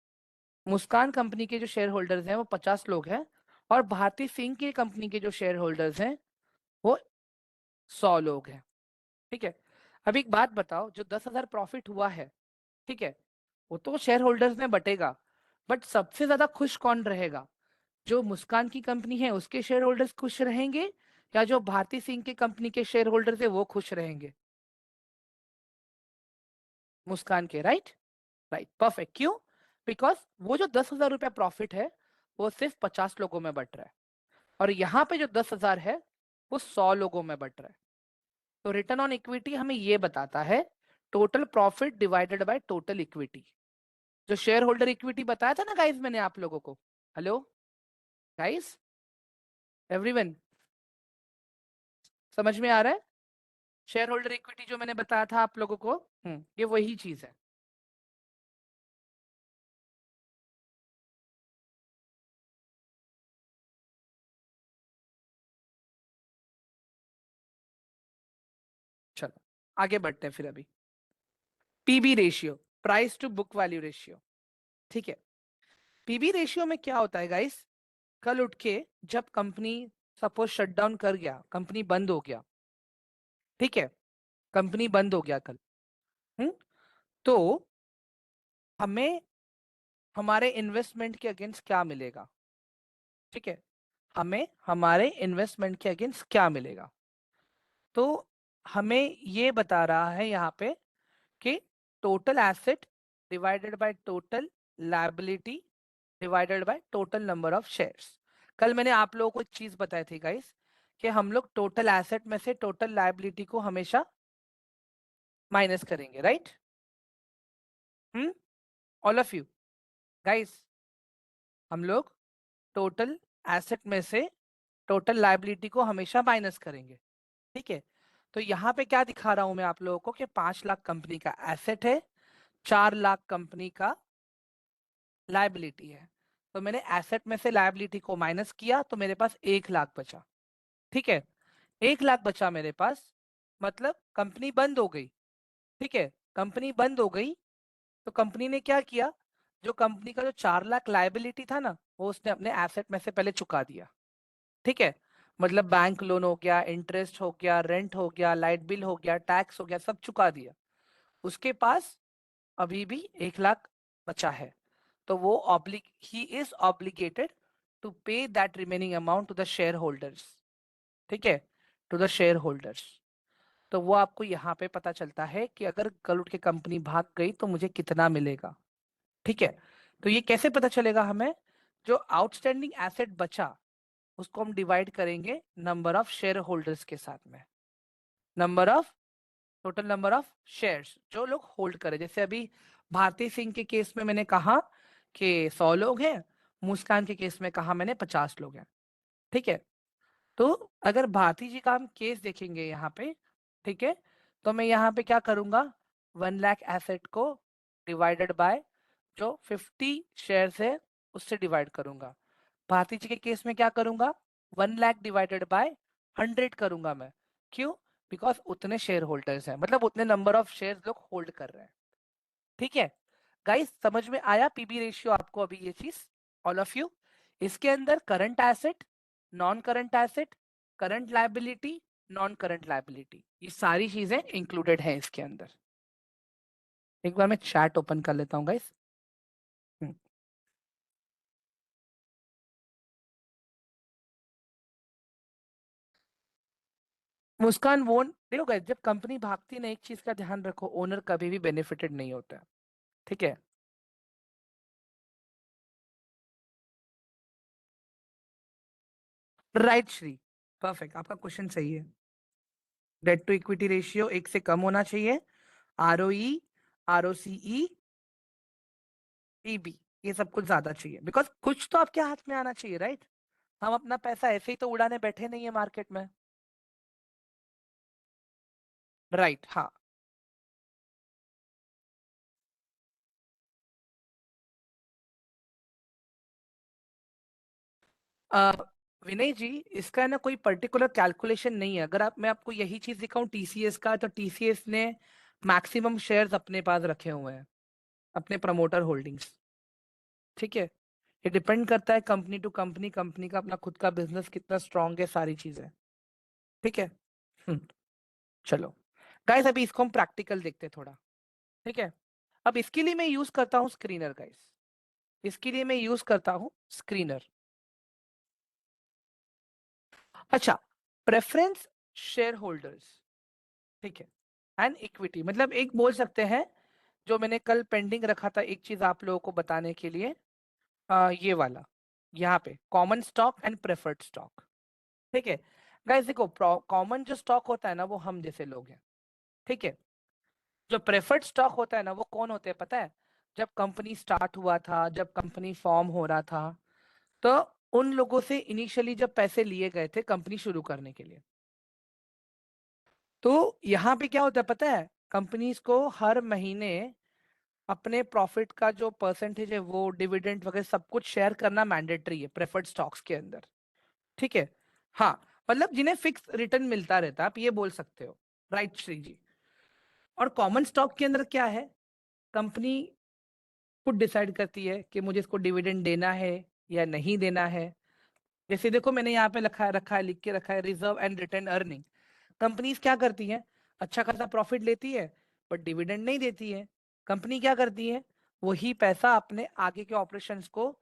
मुस्कान कंपनी के जो शेयर होल्डर्स हैं वो 50 लोग हैं, और भारती सिंह की कंपनी के जो शेयर होल्डर्स हैं वो 100 लोग हैं। ठीक है, अब एक बात बताओ, जो 10,000 प्रॉफिट हुआ है, ठीक है, वो तो शेयर होल्डर्स में बटेगा, बट सबसे ज्यादा खुश कौन रहेगा? जो मुस्कान की कंपनी है उसके शेयर होल्डर्स खुश रहेंगे, या जो भारती सिंह की कंपनी के शेयर होल्डर्स है वो खुश रहेंगे? मुस्कान के, राइट? Right, perfect. क्यों? बिकॉज वो जो 10,000 रुपया प्रॉफिट है वो सिर्फ 50 लोगों में बट रहा है, और यहाँ पे जो 10,000 है वो 100 लोगों में बट रहा है। तो रिटर्न ऑन इक्विटी हमें ये बताता है total profit divided by total equity. जो शेयर होल्डर इक्विटी बताया था ना गाइस मैंने आप लोगों को, हेलो गाइस, एवरीवन, समझ में आ रहा है? शेयर होल्डर इक्विटी जो मैंने बताया था आप लोगों को, ये वही चीज है। चलो आगे बढ़ते हैं फिर अभी। PB ratio, price to book value ratio. ठीक है, पीबी रेशियो में क्या होता है गाइस, कल उठ के जब कंपनी सपोज शट डाउन कर गया, कंपनी बंद हो गया, ठीक है, कंपनी बंद हो गया कल, हम्म, तो हमें हमारे इन्वेस्टमेंट के अगेंस्ट क्या मिलेगा? ठीक है, हमें हमारे इन्वेस्टमेंट के अगेंस्ट क्या मिलेगा? तो हमें ये बता रहा है यहाँ पे कि total asset divided by total liability divided by total number of shares. कल मैंने आप लोगों को एक चीज बताई थी गाइस, कि हम लोग टोटल एसेट में से टोटल लायबिलिटी को हमेशा माइनस करेंगे, right? Hmm, all of you guys, हम लोग टोटल एसेट में से टोटल लायबिलिटी को हमेशा माइनस करेंगे, ठीक है। तो यहाँ पे क्या दिखा रहा हूं मैं आप लोगों को कि 5 लाख कंपनी का एसेट है, 4 लाख कंपनी का लायबिलिटी है। तो मैंने एसेट में से लायबिलिटी को माइनस किया तो मेरे पास 1 लाख बचा, ठीक है। 1 लाख बचा मेरे पास, मतलब कंपनी बंद हो गई, ठीक है, कंपनी बंद हो गई। तो कंपनी ने क्या किया, जो कंपनी का जो 4 लाख लायबिलिटी था ना, वो उसने अपने एसेट में से पहले चुका दिया, ठीक है। मतलब बैंक लोन हो गया, इंटरेस्ट हो गया, रेंट हो गया, लाइट बिल हो गया, टैक्स हो गया, सब चुका दिया। उसके पास अभी भी 1 लाख बचा है, तो वो he is obligated to pay that remaining amount to the share holders, ठीक है, टू द शेयर होल्डर्स। तो वो आपको यहाँ पे पता चलता है कि अगर कल उठ के कंपनी भाग गई तो मुझे कितना मिलेगा, ठीक है। तो ये कैसे पता चलेगा हमें, जो आउटस्टैंडिंग एसेट बचा उसको हम डिवाइड करेंगे नंबर ऑफ शेयर होल्डर्स के साथ में, number of total number of shares जो लोग होल्ड करें। जैसे अभी भारती सिंह के केस में मैंने कहा कि 100 लोग हैं, मुस्कान के केस में कहा मैंने 50 लोग हैं, ठीक है। तो अगर भारती जी का हम केस देखेंगे यहाँ पे, ठीक है, तो मैं यहाँ पे क्या करूंगा, 1 लाख एसेट को डिवाइडेड बाय जो 50 शेयर्स है उससे डिवाइड करूंगा। भारती जी के केस में क्या करूंगा, 1 लाख डिवाइडेड बाय 100 करूंगा मैं। क्यों? बिकॉज उतने शेयर होल्डर्स हैं, मतलब उतने नंबर ऑफ शेयर लोग होल्ड कर रहे हैं, ठीक है। गाइस समझ में आया पीबी रेशियो आपको अभी ये चीज, ऑल ऑफ यू? इसके अंदर current asset, non current asset, current liability, non current liability, ये सारी चीजें इंक्लूडेड है इसके अंदर। एक बार मैं चैट ओपन कर लेता हूँ गाइस। मुस्कान, वो देखो guys, जब कंपनी भागती ना, एक चीज का ध्यान रखो, ओनर कभी भी बेनिफिटेड नहीं होता है, ठीक है। राइट श्री, परफेक्ट, आपका क्वेश्चन सही है। डेट टू इक्विटी रेशियो 1 से कम होना चाहिए, आरओई, आरओसीई, पीबी, ये सब कुछ ज्यादा चाहिए, बिकॉज कुछ तो आपके हाथ में आना चाहिए, राइट? हम अपना पैसा ऐसे ही तो उड़ाने बैठे नहीं है मार्केट में, राइट? हाँ। अ, विनय जी, इसका है ना कोई पर्टिकुलर कैलकुलेशन नहीं है। अगर आप, मैं आपको यही चीज दिखाऊं टीसीएस का, तो टीसीएस ने मैक्सिमम शेयर्स अपने पास रखे हुए हैं, अपने प्रमोटर होल्डिंग्स, ठीक है। ये डिपेंड करता है कंपनी टू कंपनी, कंपनी का अपना खुद का बिजनेस कितना स्ट्रांग है, सारी चीजें, ठीक है। हम्म, चलो गाइस, अभी इसको हम प्रैक्टिकल देखते हैं थोड़ा, ठीक है। अब इसके लिए मैं यूज करता हूँ स्क्रीनर गाइस, इसके लिए मैं यूज करता हूँ स्क्रीनर। अच्छा, प्रेफरेंस शेयर होल्डर्स, ठीक है, एंड इक्विटी, मतलब एक बोल सकते हैं, जो मैंने कल पेंडिंग रखा था एक चीज आप लोगों को बताने के लिए, ये वाला, यहाँ पे common stock and preferred stock, ठीक है। गाइस देखो, कॉमन जो स्टॉक होता है ना, वो हम जैसे लोग हैं, ठीक है। जो प्रेफर्ड स्टॉक होता है ना, वो कौन होते हैं पता है? जब कंपनी स्टार्ट हुआ था, जब कंपनी फॉर्म हो रहा था, तो उन लोगों से इनिशियली जब पैसे लिए गए थे कंपनी शुरू करने के लिए, तो यहाँ पे क्या होता है पता है, कंपनीज को हर महीने अपने प्रॉफिट का जो परसेंटेज है, वो डिविडेंड वगैरह सब कुछ शेयर करना मैंडेटरी है प्रेफर्ड स्टॉक्स के अंदर, ठीक है। हाँ, मतलब जिन्हें फिक्स रिटर्न मिलता रहता है, आप ये बोल सकते हो, राइट श्री जी। और कॉमन स्टॉक के अंदर क्या है, कंपनी खुद डिसाइड करती है कि मुझे इसको डिविडेंड देना है या नहीं देना है। जैसे देखो मैंने यहाँ पे रखा रखा है, लिख के रखा है, reserve and return earning. Companies क्या करती हैं, अच्छा खासा प्रॉफिट लेती है बट डिविडेंड नहीं देती है। कंपनी क्या करती है, वही पैसा अपने आगे के ऑपरेशंस को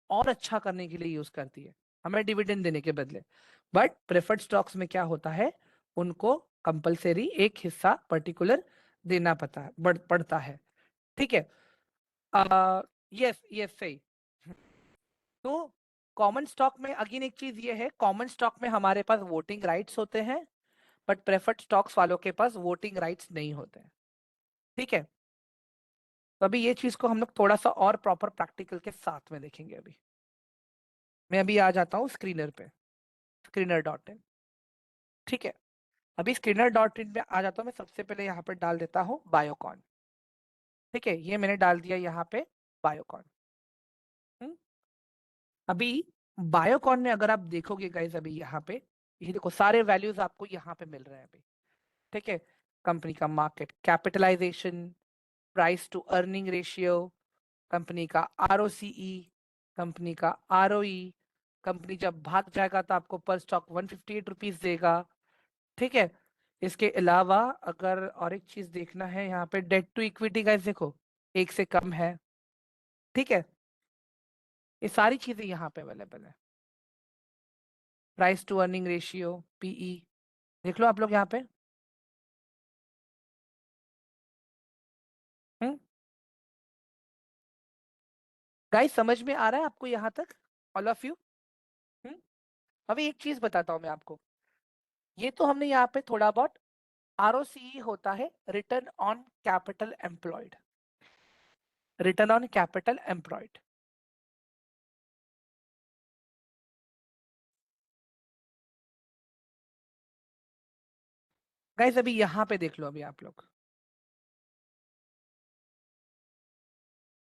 और अच्छा करने के लिए यूज करती है, हमें डिविडेंड देने के बदले। बट प्रेफर्ड स्टॉक्स में क्या होता है, उनको कंपलसरी एक हिस्सा पर्टिकुलर देना पड़ता है। ठीक है, यस यस सही। तो कॉमन स्टॉक में अगेन एक चीज ये है, कॉमन स्टॉक में हमारे पास वोटिंग राइट्स होते हैं बट प्रेफर्ड स्टॉक्स वालों के पास वोटिंग राइट्स नहीं होते हैं। ठीक है, तो अभी ये चीज को हम लोग थोड़ा सा और प्रॉपर प्रैक्टिकल के साथ में देखेंगे। अभी मैं अभी आ जाता हूँ स्क्रीनर पे, screener.in। ठीक है, अभी screener.in में आ जाता हूँ मैं। सबसे पहले यहाँ पर डाल देता हूँ बायोकॉन। ठीक है, ये मैंने डाल दिया यहाँ पे बायोकॉन। अभी बायोकॉन में अगर आप देखोगे गाइस, अभी यहाँ पे ये देखो सारे वैल्यूज आपको यहाँ पे मिल रहे हैं अभी। ठीक है, कंपनी का market capitalisation, price to earning ratio, company का आरओसीई, कंपनी का आरओई। कंपनी जब भाग जाएगा तो आपको पर स्टॉक 158 रुपीज देगा। ठीक है, इसके अलावा अगर और एक चीज देखना है, यहाँ पे डेट टू इक्विटी गाइस देखो एक से कम है। ठीक है, ये सारी चीजें यहाँ पे अवेलेबल है। Price to earning ratio, PE, देख लो आप लोग यहाँ पे। गाइस समझ में आ रहा है आपको यहाँ तक, ऑल ऑफ यू? अभी एक चीज बताता हूँ मैं आपको, ये तो हमने यहाँ पे थोड़ा बहुत, आरओसीई होता है return on capital employed, return on capital employed. Guys अभी यहाँ पे देख लो, अभी आप लोग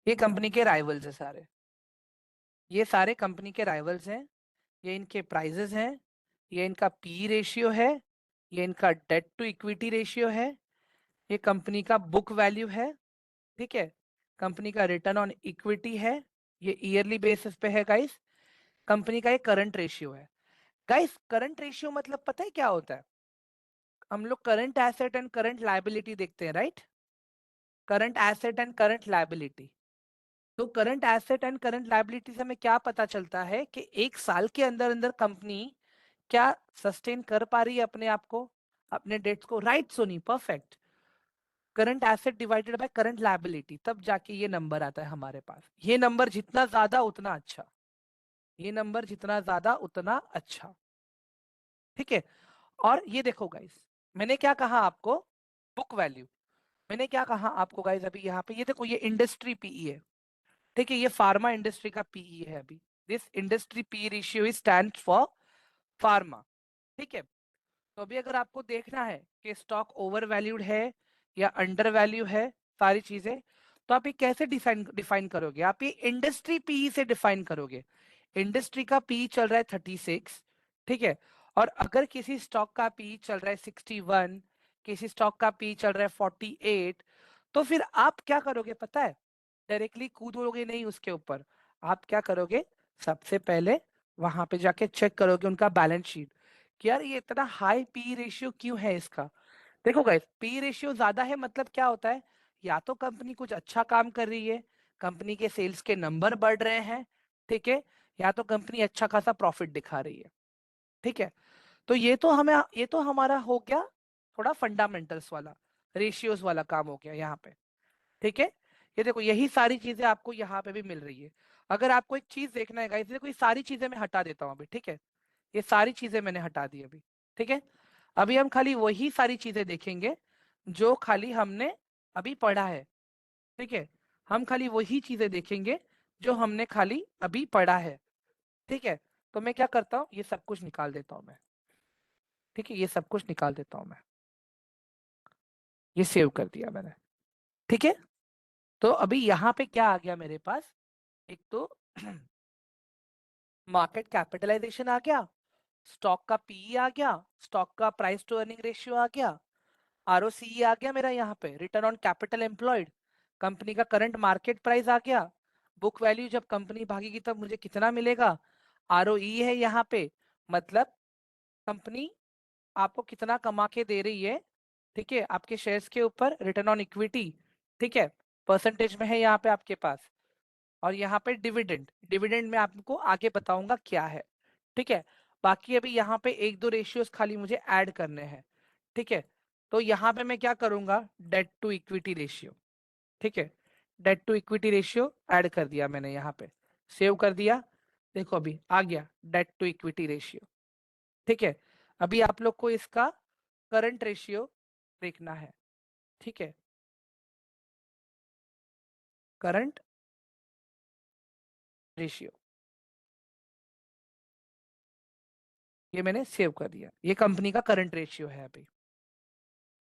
ये कंपनी के राइवल्स है सारे, ये सारे कंपनी के राइवल्स हैं, ये इनके प्राइजेस हैं, ये इनका पी रेशियो है, ये इनका डेट टू इक्विटी रेशियो है, ये कंपनी का बुक वैल्यू है। ठीक है, कंपनी का रिटर्न ऑन इक्विटी है, ये ईयरली बेसिस पे है गाइस। कंपनी का ये करंट रेशियो है। गाइस करंट रेशियो मतलब पता है क्या होता है, हम लोग current asset and current liability देखते हैं, right? Current asset and current liability. तो current asset and current liability से हमें क्या पता चलता है कि एक साल के अंदर अंदर कंपनी क्या सस्टेन कर पा रही है अपने आप को, अपने डेट्स को, राइट? सुनी perfect. Current asset divided by current liability, तब जाके ये नंबर आता है हमारे पास। ये नंबर जितना ज्यादा उतना अच्छा, ये नंबर जितना ज्यादा उतना अच्छा। ठीक है, और ये देखो गाइस, मैंने क्या कहा आपको, बुक वैल्यू। मैंने क्या कहा आपको गाइस, अभी यहाँ पे ये देखो, ये इंडस्ट्री पीई है। ठीक है, ये फार्मा इंडस्ट्री का पीई है अभी। This industry P ratio is stand for pharma. ठीक है, तो अभी अगर आपको देखना है कि स्टॉक ओवर वैल्यूड है या अंडर वैल्यू है, सारी चीजें, तो आप ये कैसे डिफाइन डिफाइन करोगे? आप ये इंडस्ट्री पीई से डिफाइन करोगे। इंडस्ट्री का पी चल रहा है 36। ठीक है, और अगर किसी स्टॉक का पी चल रहा है 61, किसी स्टॉक का पी चल रहा है 48, तो फिर आप क्या करोगे पता है? डायरेक्टली कूदोगे नहीं उसके ऊपर, आप क्या करोगे, सबसे पहले वहां पे जाके चेक करोगे उनका बैलेंस शीट कि यार ये इतना हाई पी रेशियो क्यों है इसका। देखो गाइस, पी रेशियो ज्यादा है मतलब क्या होता है, या तो कंपनी कुछ अच्छा काम कर रही है, कंपनी के सेल्स के नंबर बढ़ रहे हैं। ठीक है, या तो कंपनी अच्छा खासा प्रॉफिट दिखा रही है। ठीक है, तो ये तो हमारा हो गया थोड़ा फंडामेंटल्स वाला, रेशियोज वाला काम हो गया यहाँ पे। ठीक है, ये देखो यही सारी चीजें आपको यहाँ पे भी मिल रही है। अगर आपको एक चीज देखना है गाइस, देखो ये सारी चीजें मैं हटा देता हूँ अभी। ठीक है, ये सारी चीजें मैंने हटा दी अभी। ठीक है, अभी हम खाली वही सारी चीजें देखेंगे जो खाली हमने अभी पढ़ा है। ठीक है, हम खाली वही चीजें देखेंगे जो हमने खाली अभी पढ़ा है। ठीक है, तो मैं क्या करता हूँ, ये सब कुछ निकाल देता हूँ मैं। ठीक है, ये सब कुछ निकाल देता हूँ मैं, ये सेव कर दिया मैंने। ठीक है, तो अभी यहाँ पे क्या आ गया मेरे पास, एक तो मार्केट कैपिटलाइजेशन आ गया, स्टॉक का पीई आ गया, स्टॉक का प्राइस टू अर्निंग रेशियो आ गया, ROCE आ गया मेरा यहाँ पे, return on capital employed, company का करंट मार्केट प्राइस आ गया, बुक वैल्यू जब कंपनी भागेगी तब मुझे कितना मिलेगा, ROE है यहाँ पे, मतलब कंपनी आपको कितना कमा के दे रही है, ठीक है, आपके शेयर्स के ऊपर, रिटर्न ऑन इक्विटी, ठीक है, परसेंटेज में है यहाँ पे आपके पास। और यहाँ पे डिविडेंड, डिविडेंड में आपको आगे बताऊंगा क्या है, ठीक है। बाकी अभी यहाँ पे एक दो रेशियोज खाली मुझे ऐड करने हैं, ठीक है। तो यहाँ पे मैं क्या करूंगा, डेट टू इक्विटी रेशियो, ठीक है, debt to equity ratio add कर दिया मैंने यहाँ पे, सेव कर दिया, देखो अभी आ गया डेट टू इक्विटी रेशियो, ठीक है। अभी आप लोग को इसका करंट रेशियो देखना है, ठीक है, करंट रेशियो, ये मैंने सेव कर दिया, ये कंपनी का करंट रेशियो है अभी,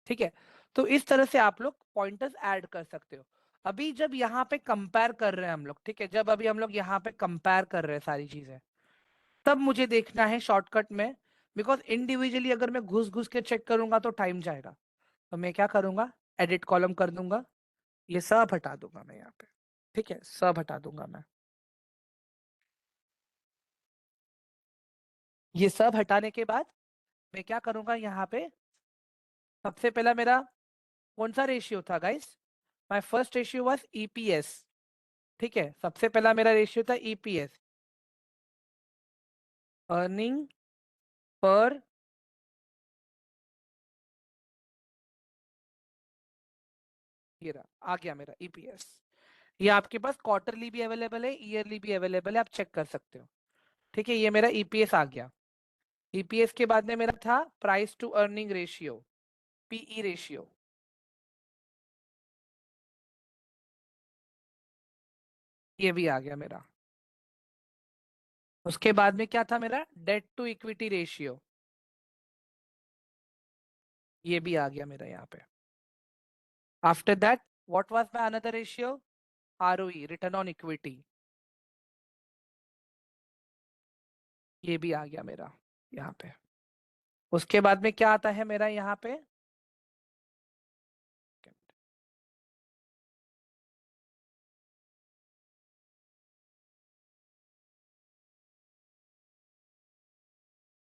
ठीक है। तो इस तरह से आप लोग पॉइंटर्स ऐड कर सकते हो। अभी जब यहाँ पे कंपेयर कर रहे हैं हम लोग, ठीक है, जब अभी हम लोग यहाँ पे कंपेयर कर रहे हैं सारी चीजें, तब मुझे देखना है शॉर्टकट में, बिकॉज इंडिविजुअली अगर मैं घुस घुस के चेक करूंगा तो टाइम जाएगा। तो मैं क्या करूंगा, एडिट कॉलम कर दूंगा, ये सब हटा दूंगा मैं यहाँ पे, ठीक है, सब हटा दूंगा मैं। ये सब हटाने के बाद मैं क्या करूंगा यहाँ पे, सबसे पहला मेरा कौन सा रेशियो था guys, my first ratio was EPS, ठीक है, सबसे पहला मेरा रेशियो था ईपीएस, अर्निंग पर, ये रहा आ गया मेरा ईपीएस। ये आपके पास क्वार्टरली भी अवेलेबल है, ईयरली भी अवेलेबल है, आप चेक कर सकते हो, ठीक है। ये मेरा ईपीएस आ गया। ईपीएस के बाद में मेरा था price to earning ratio, PE ratio, ये भी आ गया मेरा। उसके बाद में क्या था मेरा, डेट टू इक्विटी रेशियो, ये भी आ गया मेरा यहाँ पे। After that what was my another ratio, ROE, return on equity, ये भी आ गया मेरा यहाँ पे। उसके बाद में क्या आता है मेरा यहाँ पे,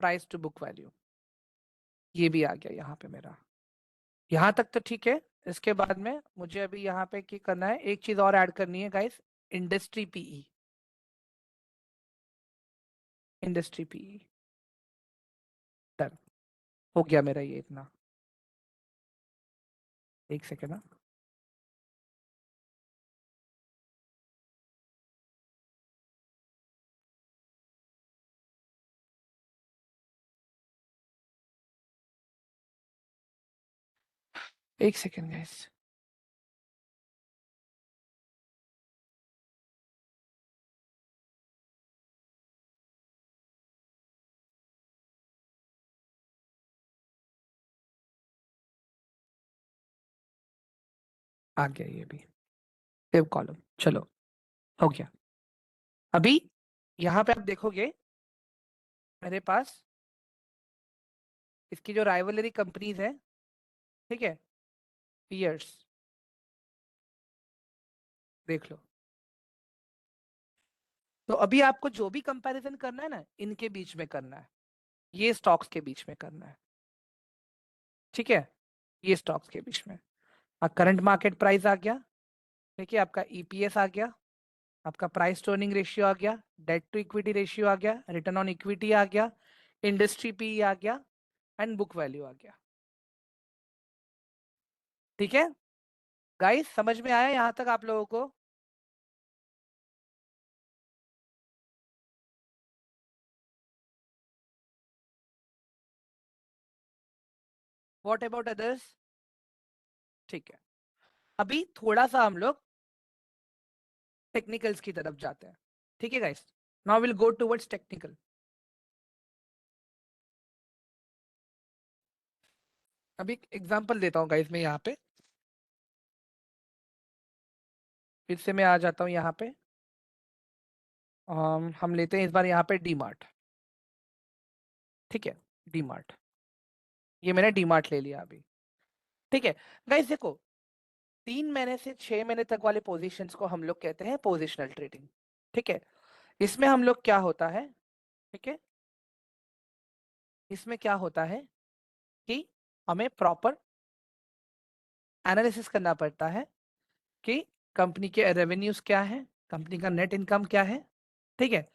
प्राइस टू बुक वैल्यू, ये भी आ गया यहाँ पे मेरा। यहाँ तक तो ठीक है। इसके बाद में मुझे अभी यहाँ पे क्या करना है, एक चीज और ऐड करनी है guys, industry PE, industry PE, done, हो गया मेरा ये इतना। एक सेकेंड ना, एक सेकेंड गाइस, आ गया ये भी, सेव कॉलम, चलो हो गया। अभी यहाँ पे आप देखोगे मेरे पास इसकी जो राइवलरी कंपनीज है, ठीक है, पीयर्स, देख लो। तो अभी आपको जो भी कंपैरिजन करना है ना, इनके बीच में करना है, ये स्टॉक्स के बीच में करना है, ठीक है, ये स्टॉक्स के बीच में। करंट मार्केट प्राइस आ गया, ठीक है, आपका ईपीएस आ गया, आपका प्राइस टू अर्निंग रेशियो आ गया, डेट टू इक्विटी रेशियो आ गया, रिटर्न ऑन इक्विटी आ गया, इंडस्ट्री पी आ गया, एंड बुक वैल्यू आ गया, ठीक है। गाइस समझ में आया यहाँ तक आप लोगों को? What about others? ठीक है, अभी थोड़ा सा हम लोग टेक्निकल्स की तरफ जाते हैं, ठीक है guys, now will go towards technical. अभी एक एग्जांपल देता हूँ गाइस मैं यहाँ पे, फिर से मैं आ जाता हूँ यहाँ पे। हम लेते हैं इस बार यहाँ पे डी मार्ट, ठीक है, डी मार्ट, ये मैंने डी मार्ट ले लिया अभी। ठीक है गाइस, देखो 3 महीने से 6 महीने तक वाले पोजीशंस को हम लोग कहते हैं पोजिशनल ट्रेडिंग। ठीक है, इसमें हम लोग क्या होता है, ठीक है, इसमें क्या होता है कि हमें प्रॉपर एनालिसिस करना पड़ता है कि कंपनी के रेवेन्यूज क्या है, कंपनी का नेट इनकम क्या है। ठीक है,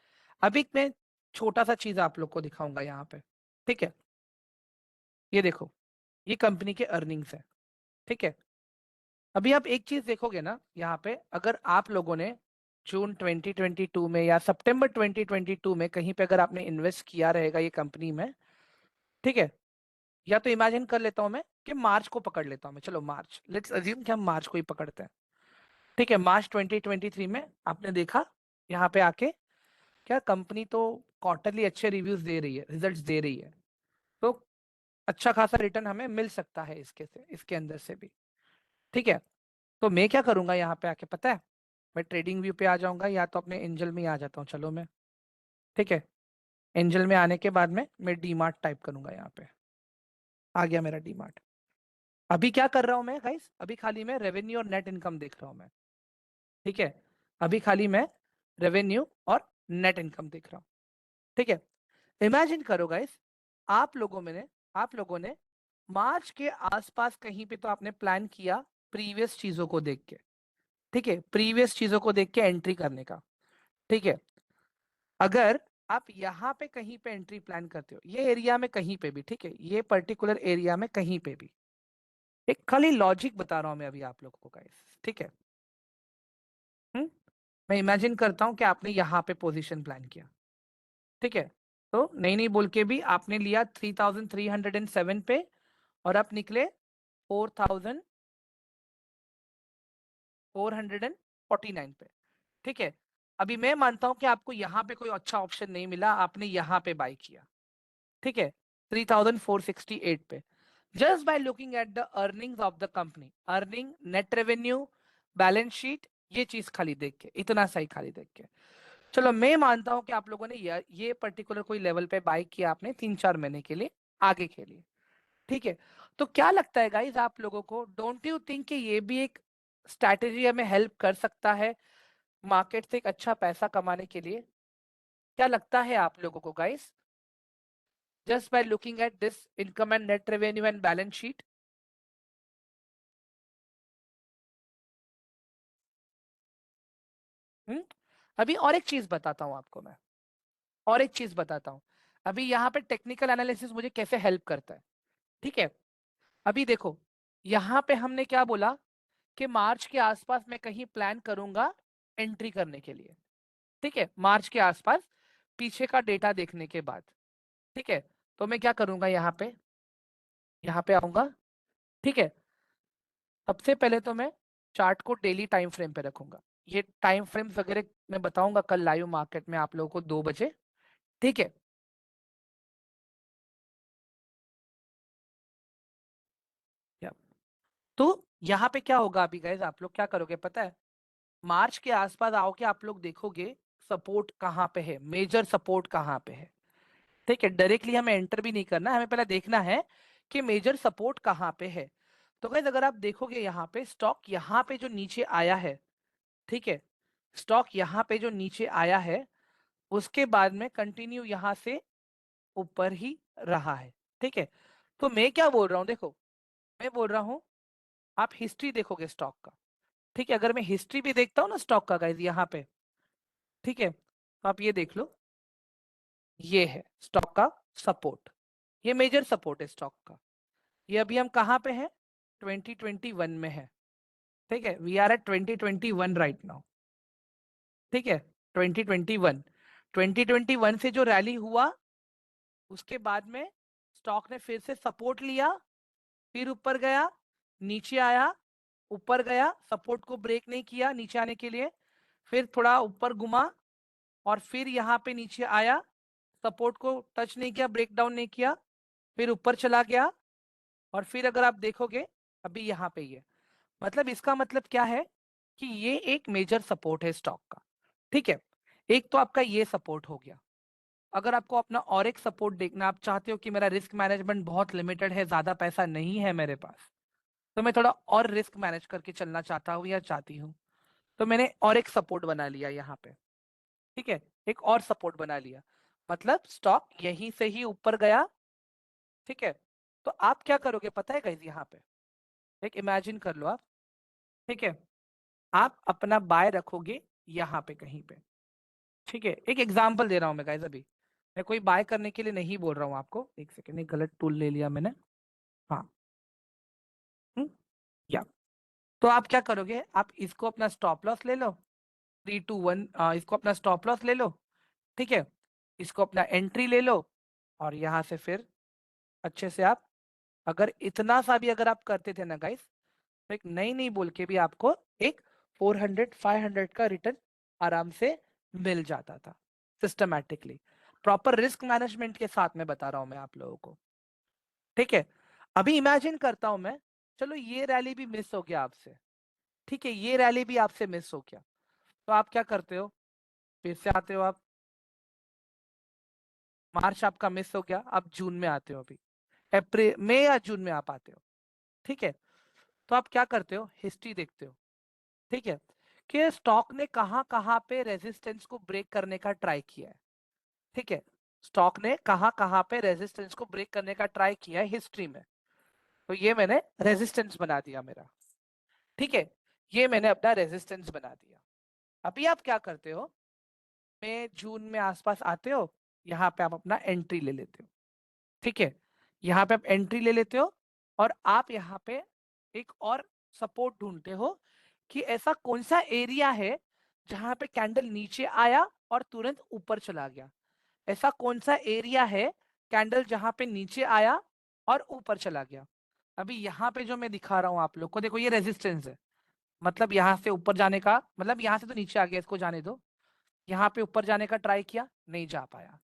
अभी मैं छोटा सा चीज आप लोग को दिखाऊंगा यहाँ पे। ठीक है, ये देखो, ये कंपनी के अर्निंग्स है। ठीक है, अभी आप एक चीज देखोगे ना यहाँ पे, अगर आप लोगों ने जून 2022 में या सितंबर 2022 में कहीं पे अगर आपने इन्वेस्ट किया रहेगा ये कंपनी में, ठीक है, या तो इमेजिन कर लेता हूं मैं कि मार्च को पकड़ लेता हूं मैं, चलो मार्च, लेट्स अज्यूम कि हम मार्च को ही पकड़ते हैं। ठीक है, मार्च 2023 में आपने देखा यहाँ पे आके क्या कंपनी तो क्वार्टरली अच्छे रिव्यूज दे रही है, रिजल्ट्स दे रही है, तो अच्छा खासा रिटर्न हमें मिल सकता है इसके अंदर से भी। ठीक है, तो मैं क्या करूंगा यहाँ पे आके पता है, मैं ट्रेडिंग व्यू पे आ जाऊंगा या तो अपने एंजल में ही आ जाता हूँ, चलो मैं। ठीक है, एंजल में आने के बाद में मैं डीमार्ट टाइप करूंगा, यहाँ पे आ गया मेरा डीमार्ट। अभी क्या कर रहा हूँ मैं गाइस, अभी खाली मैं रेवेन्यू और नेट इनकम देख रहा हूँ मैं। ठीक है, अभी खाली मैं रेवेन्यू और नेट इनकम देख रहा हूँ। ठीक है, इमेजिन करो गाइस, आप लोगों ने मार्च के आसपास कहीं पे तो आपने प्लान किया प्रीवियस चीजों को देख के। ठीक है, प्रीवियस चीजों को देख के एंट्री करने का। ठीक है, अगर आप यहाँ पे कहीं पे एंट्री प्लान करते हो, ये एरिया में कहीं पे भी, ठीक है, ये पर्टिकुलर एरिया में कहीं पे भी, एक खाली लॉजिक बता रहा हूं मैं अभी आप लोगों को गाइस। ठीक है, हम्म, मैं इमेजिन करता हूं कि आपने यहाँ पे पोजीशन प्लान किया। ठीक है, तो नहीं नहीं बोल के भी आपने लिया 3307 पे और आप निकले 4449 पे। ठीक है, अभी मैं मानता हूं कि आपको यहाँ पे कोई अच्छा ऑप्शन नहीं मिला, आपने यहाँ पे बाय किया। ठीक है, 3468 पे, just by looking at the earnings of the company, earning, net revenue, balance sheet, ये चीज खाली देख के, इतना सही खाली देख के, चलो मैं मानता हूं कि आप लोगों ने ये पर्टिकुलर कोई लेवल पे बाय किया आपने 3-4 महीने के लिए आगे के लिए। ठीक है, तो क्या लगता है गाइज आप लोगों को, डोंट यू थिंक कि ये भी एक स्ट्रैटेजी हमें हेल्प कर सकता है मार्केट से एक अच्छा पैसा कमाने के लिए? क्या लगता है आप लोगों को guys, just by looking at this income and net revenue and balance sheet? हम्म, अभी और एक चीज बताता हूं आपको मैं, और एक चीज बताता हूं, अभी यहाँ पे टेक्निकल एनालिसिस मुझे कैसे हेल्प करता है। ठीक है, अभी देखो, यहाँ पे हमने क्या बोला कि मार्च के आसपास मैं कहीं प्लान करूंगा एंट्री करने के लिए। ठीक है, मार्च के आसपास, पीछे का डेटा देखने के बाद। ठीक है, तो मैं क्या करूंगा, यहाँ पे आऊंगा। ठीक है, सबसे पहले तो मैं चार्ट को डेली टाइम फ्रेम पे रखूंगा, ये टाइम फ्रेम वगैरह मैं बताऊंगा कल लाइव मार्केट में आप लोगों को 2 बजे। ठीक है, या- तो यहाँ पे क्या होगा अभी गाइज, आप लोग क्या करोगे पता है, मार्च के आसपास आओगे, आप लोग देखोगे सपोर्ट कहाँ पे है, मेजर सपोर्ट कहाँ पे है। ठीक है, डायरेक्टली हमें एंटर भी नहीं करना, हमें पहले देखना है कि मेजर सपोर्ट कहाँ पे है। तो गाइज अगर आप देखोगे यहाँ पे स्टॉक यहाँ पे जो नीचे आया है, ठीक है, स्टॉक यहाँ पे जो नीचे आया है, उसके बाद में कंटिन्यू यहाँ से ऊपर ही रहा है। ठीक है, तो मैं क्या बोल रहा हूँ, देखो मैं बोल रहा हूँ आप हिस्ट्री देखोगे स्टॉक का। ठीक है, अगर मैं हिस्ट्री भी देखता हूँ ना स्टॉक का गाइज यहाँ पे, ठीक है, तो आप ये देख लो, ये है स्टॉक का सपोर्ट, ये मेजर सपोर्ट है स्टॉक का। ये अभी हम कहाँ पे हैं, 2021 में है। ठीक है, we are at 2021 right now. ठीक है, 2021, 2021 से जो रैली हुआ, उसके बाद में स्टॉक ने फिर से सपोर्ट लिया, फिर ऊपर गया, नीचे आया, ऊपर गया, सपोर्ट को ब्रेक नहीं किया नीचे आने के लिए, फिर थोड़ा ऊपर घुमा और फिर यहाँ पे नीचे आया, सपोर्ट को टच नहीं किया, ब्रेक डाउन नहीं किया, फिर ऊपर चला गया, और फिर अगर आप देखोगे अभी यहाँ पे ये, मतलब इसका मतलब क्या है कि ये एक मेजर सपोर्ट है स्टॉक का। ठीक है, एक तो आपका ये सपोर्ट हो गया। अगर आपको अपना और एक सपोर्ट देखना, आप चाहते हो कि मेरा रिस्क मैनेजमेंट बहुत लिमिटेड है, ज्यादा पैसा नहीं है मेरे पास, तो मैं थोड़ा और रिस्क मैनेज करके चलना चाहता हूँ या चाहती हूँ, तो मैंने और एक सपोर्ट बना लिया यहाँ पे। ठीक है, एक और सपोर्ट बना लिया, मतलब स्टॉक यहीं से ही ऊपर गया। ठीक है, तो आप क्या करोगे पता है गाइस, यहाँ पे एक इमेजिन कर लो आप। ठीक है, आप अपना बाय रखोगे यहाँ पे कहीं पे। ठीक है, एक एग्जांपल दे रहा हूँ मैं गाइस अभी, मैं कोई बाय करने के लिए नहीं बोल रहा हूँ आपको। एक सेकेंड, एक गलत टूल ले लिया मैंने। हाँ, हम्म, या तो आप क्या करोगे, आप इसको अपना स्टॉप लॉस ले लो, 3 2 1, इसको अपना स्टॉप लॉस ले लो। ठीक है, इसको अपना एंट्री ले लो, और यहाँ से फिर अच्छे से आप, अगर इतना सा भी अगर आप करते थे ना गाइस, तो एक नहीं नहीं बोल के भी आपको एक 400 500 का रिटर्न आराम से मिल जाता था, सिस्टमैटिकली, प्रॉपर रिस्क मैनेजमेंट के साथ में बता रहा हूं मैं आप लोगों को। ठीक है, अभी इमेजिन करता हूं मैं, चलो ये रैली भी मिस हो गया आपसे। ठीक है, ये रैली भी आपसे मिस हो गया, तो आप क्या करते हो, फिर से आते हो आप, मार्च आपका मिस हो गया, आप जून में आते हो, अभी अप्रैल मई या जून में आप आते हो। ठीक है, तो आप क्या करते हो, हिस्ट्री देखते हो। ठीक है, कि स्टॉक ने कहां कहां पे रेजिस्टेंस को ब्रेक करने का ट्राई किया है। ठीक है, स्टॉक ने कहां कहां पे रेजिस्टेंस को ब्रेक करने का ट्राई किया है हिस्ट्री में, तो ये मैंने रेजिस्टेंस बना दिया मेरा। ठीक है, ये मैंने अपना रेजिस्टेंस बना दिया। अभी आप क्या करते हो, मई जून में आसपास आते हो, यहाँ पे आप अपना एंट्री ले लेते हो। ठीक है, यहाँ पे आप एंट्री ले लेते हो, और आप यहाँ पे एक और सपोर्ट ढूंढते हो कि ऐसा कौन सा एरिया है जहां पे कैंडल नीचे आया और तुरंत ऊपर चला गया। ऐसा कौन सा एरिया है कैंडल जहां पे नीचे आया और ऊपर चला गया। अभी यहाँ पे जो मैं दिखा रहा हूँ आप लोग को, देखो ये रेजिस्टेंस है, मतलब यहाँ से ऊपर जाने का, मतलब यहाँ से तो नीचे आ गया, इसको जाने दो। यहाँ पे ऊपर जाने का ट्राई किया, नहीं जा पाया।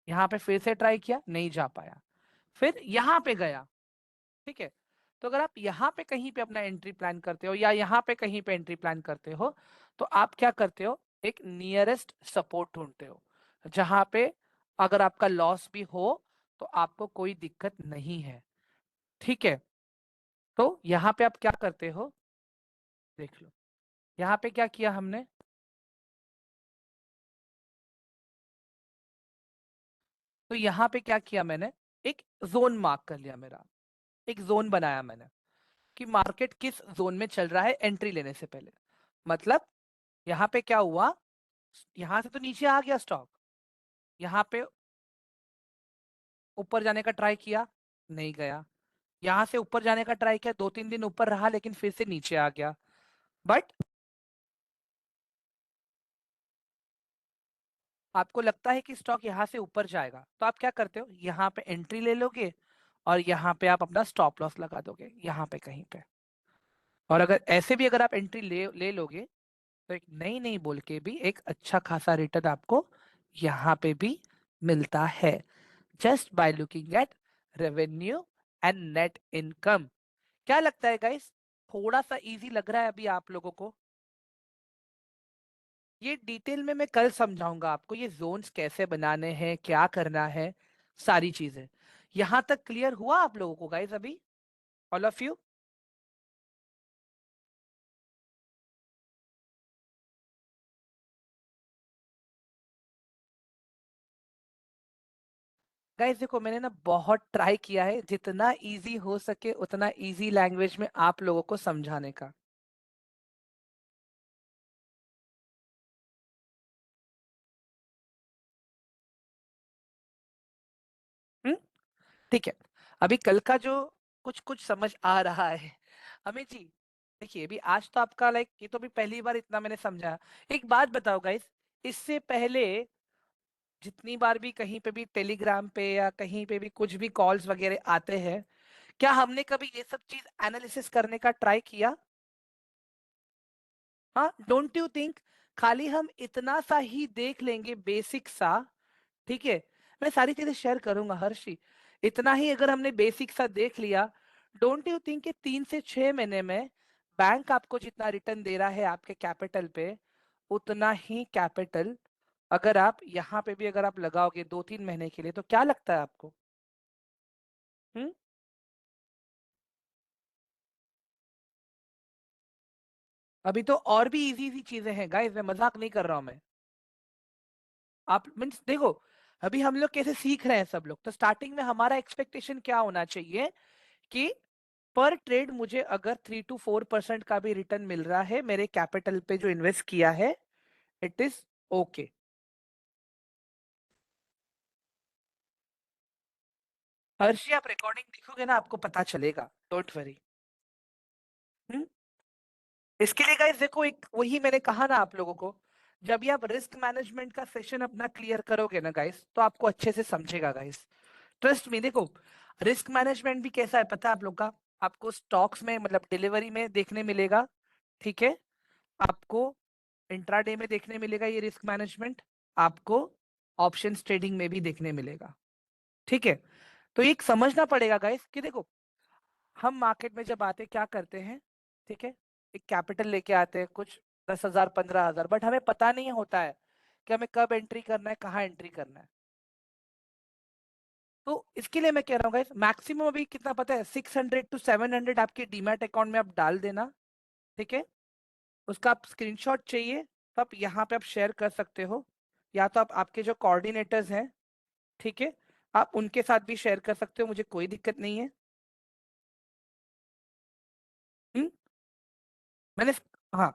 यहाँ पे फिर से ट्राई किया, नहीं जा पाया। फिर यहाँ पे गया। ठीक है, तो अगर आप यहाँ पे कहीं पे अपना एंट्री प्लान करते हो, या यहाँ पे कहीं पे एंट्री प्लान करते हो, तो आप क्या करते हो, एक नियरेस्ट सपोर्ट ढूंढते हो, जहां पे अगर आपका लॉस भी हो तो आपको कोई दिक्कत नहीं है। ठीक है, तो यहाँ पे आप क्या करते हो, देख लो, यहाँ पे क्या किया हमने, तो यहाँ पे क्या किया मैंने, एक जोन मार्क कर लिया मेरा, एक जोन बनाया मैंने कि मार्केट किस जोन में चल रहा है एंट्री लेने से पहले। मतलब यहाँ पे क्या हुआ, यहाँ से तो नीचे आ गया स्टॉक, यहाँ पे ऊपर जाने का ट्राई किया, नहीं गया। यहाँ से ऊपर जाने का ट्राई किया, 2 3 दिन ऊपर रहा, लेकिन फिर से नीचे आ गया। बट आपको लगता है कि स्टॉक यहाँ से ऊपर जाएगा, तो आप क्या करते हो, यहाँ पे एंट्री ले लोगे, और यहाँ पे आप अपना स्टॉप लॉस लगा दोगे यहाँ पे कहीं पे। और अगर ऐसे भी अगर आप एंट्री ले ले लोगे, तो एक नहीं नहीं बोल के भी एक अच्छा खासा रिटर्न आपको यहाँ पे भी मिलता है, just by looking at revenue and net income. क्या लगता है गाइस, थोड़ा सा इजी लग रहा है अभी आप लोगों को? ये डिटेल में मैं कल समझाऊंगा आपको, ये जोन्स कैसे बनाने हैं, क्या करना है, सारी चीजें। यहां तक क्लियर हुआ आप लोगों को गाइस अभी, ऑल ऑफ यू? गाइस देखो, मैंने ना बहुत ट्राई किया है जितना इजी हो सके उतना इजी लैंग्वेज में आप लोगों को समझाने का। हम्म, ठीक है, अभी कल का जो कुछ कुछ समझ आ रहा है अमित जी। देखिए, अभी आज तो आपका लाइक, ये तो भी पहली बार इतना मैंने समझा। एक बात बताओ गाइस, इससे पहले जितनी बार भी कहीं पे भी टेलीग्राम पे या कहीं पे भी कुछ भी कॉल्स वगैरह आते हैं, क्या हमने कभी ये सब चीज एनालिसिस करने का ट्राई किया? हाँ, डोंट यू थिंक, खाली हम इतना सा ही देख लेंगे बेसिक सा। ठीक है, मैं सारी चीजें शेयर करूंगा हर्षी, इतना ही अगर हमने बेसिक सा देख लिया, डोंट यू थिंक कि 3 से 6 महीने में बैंक आपको जितना रिटर्न दे रहा है आपके कैपिटल पे, उतना ही कैपिटल अगर आप यहाँ पे भी अगर आप लगाओगे 2 3 महीने के लिए, तो क्या लगता है आपको? हम्म, अभी तो और भी इजी इजी चीजें हैं गाइस, मैं मजाक नहीं कर रहा हूं मैं। आप मीन्स देखो, अभी हम लोग कैसे सीख रहे हैं सब लोग, तो स्टार्टिंग में हमारा एक्सपेक्टेशन क्या होना चाहिए कि पर ट्रेड मुझे अगर 3 to 4% का भी रिटर्न मिल रहा है मेरे कैपिटल पे जो इन्वेस्ट किया है, इट इज ओके। हर्षी आप रिकॉर्डिंग देखोगे ना आपको पता चलेगा, डोंट वरी। इसके लिए गाइस देखो, एक वही मैंने कहा ना आप लोगों को, जब भी आप रिस्क मैनेजमेंट का सेशन अपना क्लियर करोगे ना गाइस, तो आपको अच्छे से समझेगा गाइस। ट्रस्ट मी, देखो रिस्क मैनेजमेंट भी कैसा है पता है आप लोग का, आपको स्टॉक्स में मतलब डिलीवरी में देखने मिलेगा, ठीक है। आपको इंट्राडे में देखने मिलेगा ये रिस्क मैनेजमेंट, आपको ऑप्शंस ट्रेडिंग में भी देखने मिलेगा, ठीक है। तो एक समझना पड़ेगा गाइस कि देखो, हम मार्केट में जब आते क्या करते हैं, ठीक है, एक कैपिटल लेके आते हैं कुछ 10,000 15,000, बट हमें पता नहीं होता है कि हमें कब एंट्री करना है, कहाँ एंट्री करना है। तो इसके लिए मैं कह रहा हूँ गाइस, मैक्सिमम अभी कितना पता है, 600 to 700 आपके डीमैट अकाउंट में आप डाल देना, ठीक है। उसका आप स्क्रीनशॉट चाहिए तो आप यहाँ पे आप शेयर कर सकते हो, या तो आप आपके जो कोऑर्डिनेटर्स हैं, ठीक है, आप उनके साथ भी शेयर कर सकते हो, मुझे कोई दिक्कत नहीं है। हम्म, मैंने, हाँ,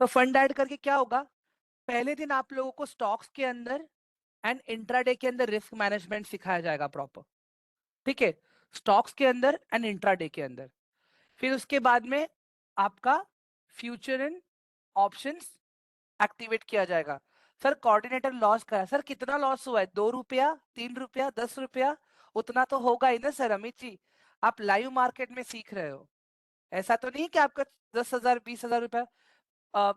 तो फंड ऐड करके क्या होगा, पहले दिन आप लोगों को स्टॉक्स के अंदर एंड इंट्राडे के अंदर रिस्क मैनेजमेंट सिखाया जाएगा प्रॉपर, ठीक है, स्टॉक्स के अंदर एंड इंट्राडे के अंदर। फिर उसके बाद में आपका फ्यूचर एंड ऑप्शंस एक्टिवेट किया जाएगा। सर कोऑर्डिनेटर लॉस करा, सर कितना लॉस हुआ है, 2 रुपया, 3 रुपया, 10 रुपया, उतना तो होगा ही ना सर अमित जी। आप लाइव मार्केट में सीख रहे हो, ऐसा तो नहीं कि आपका 10,000 20,000 रुपया। अ,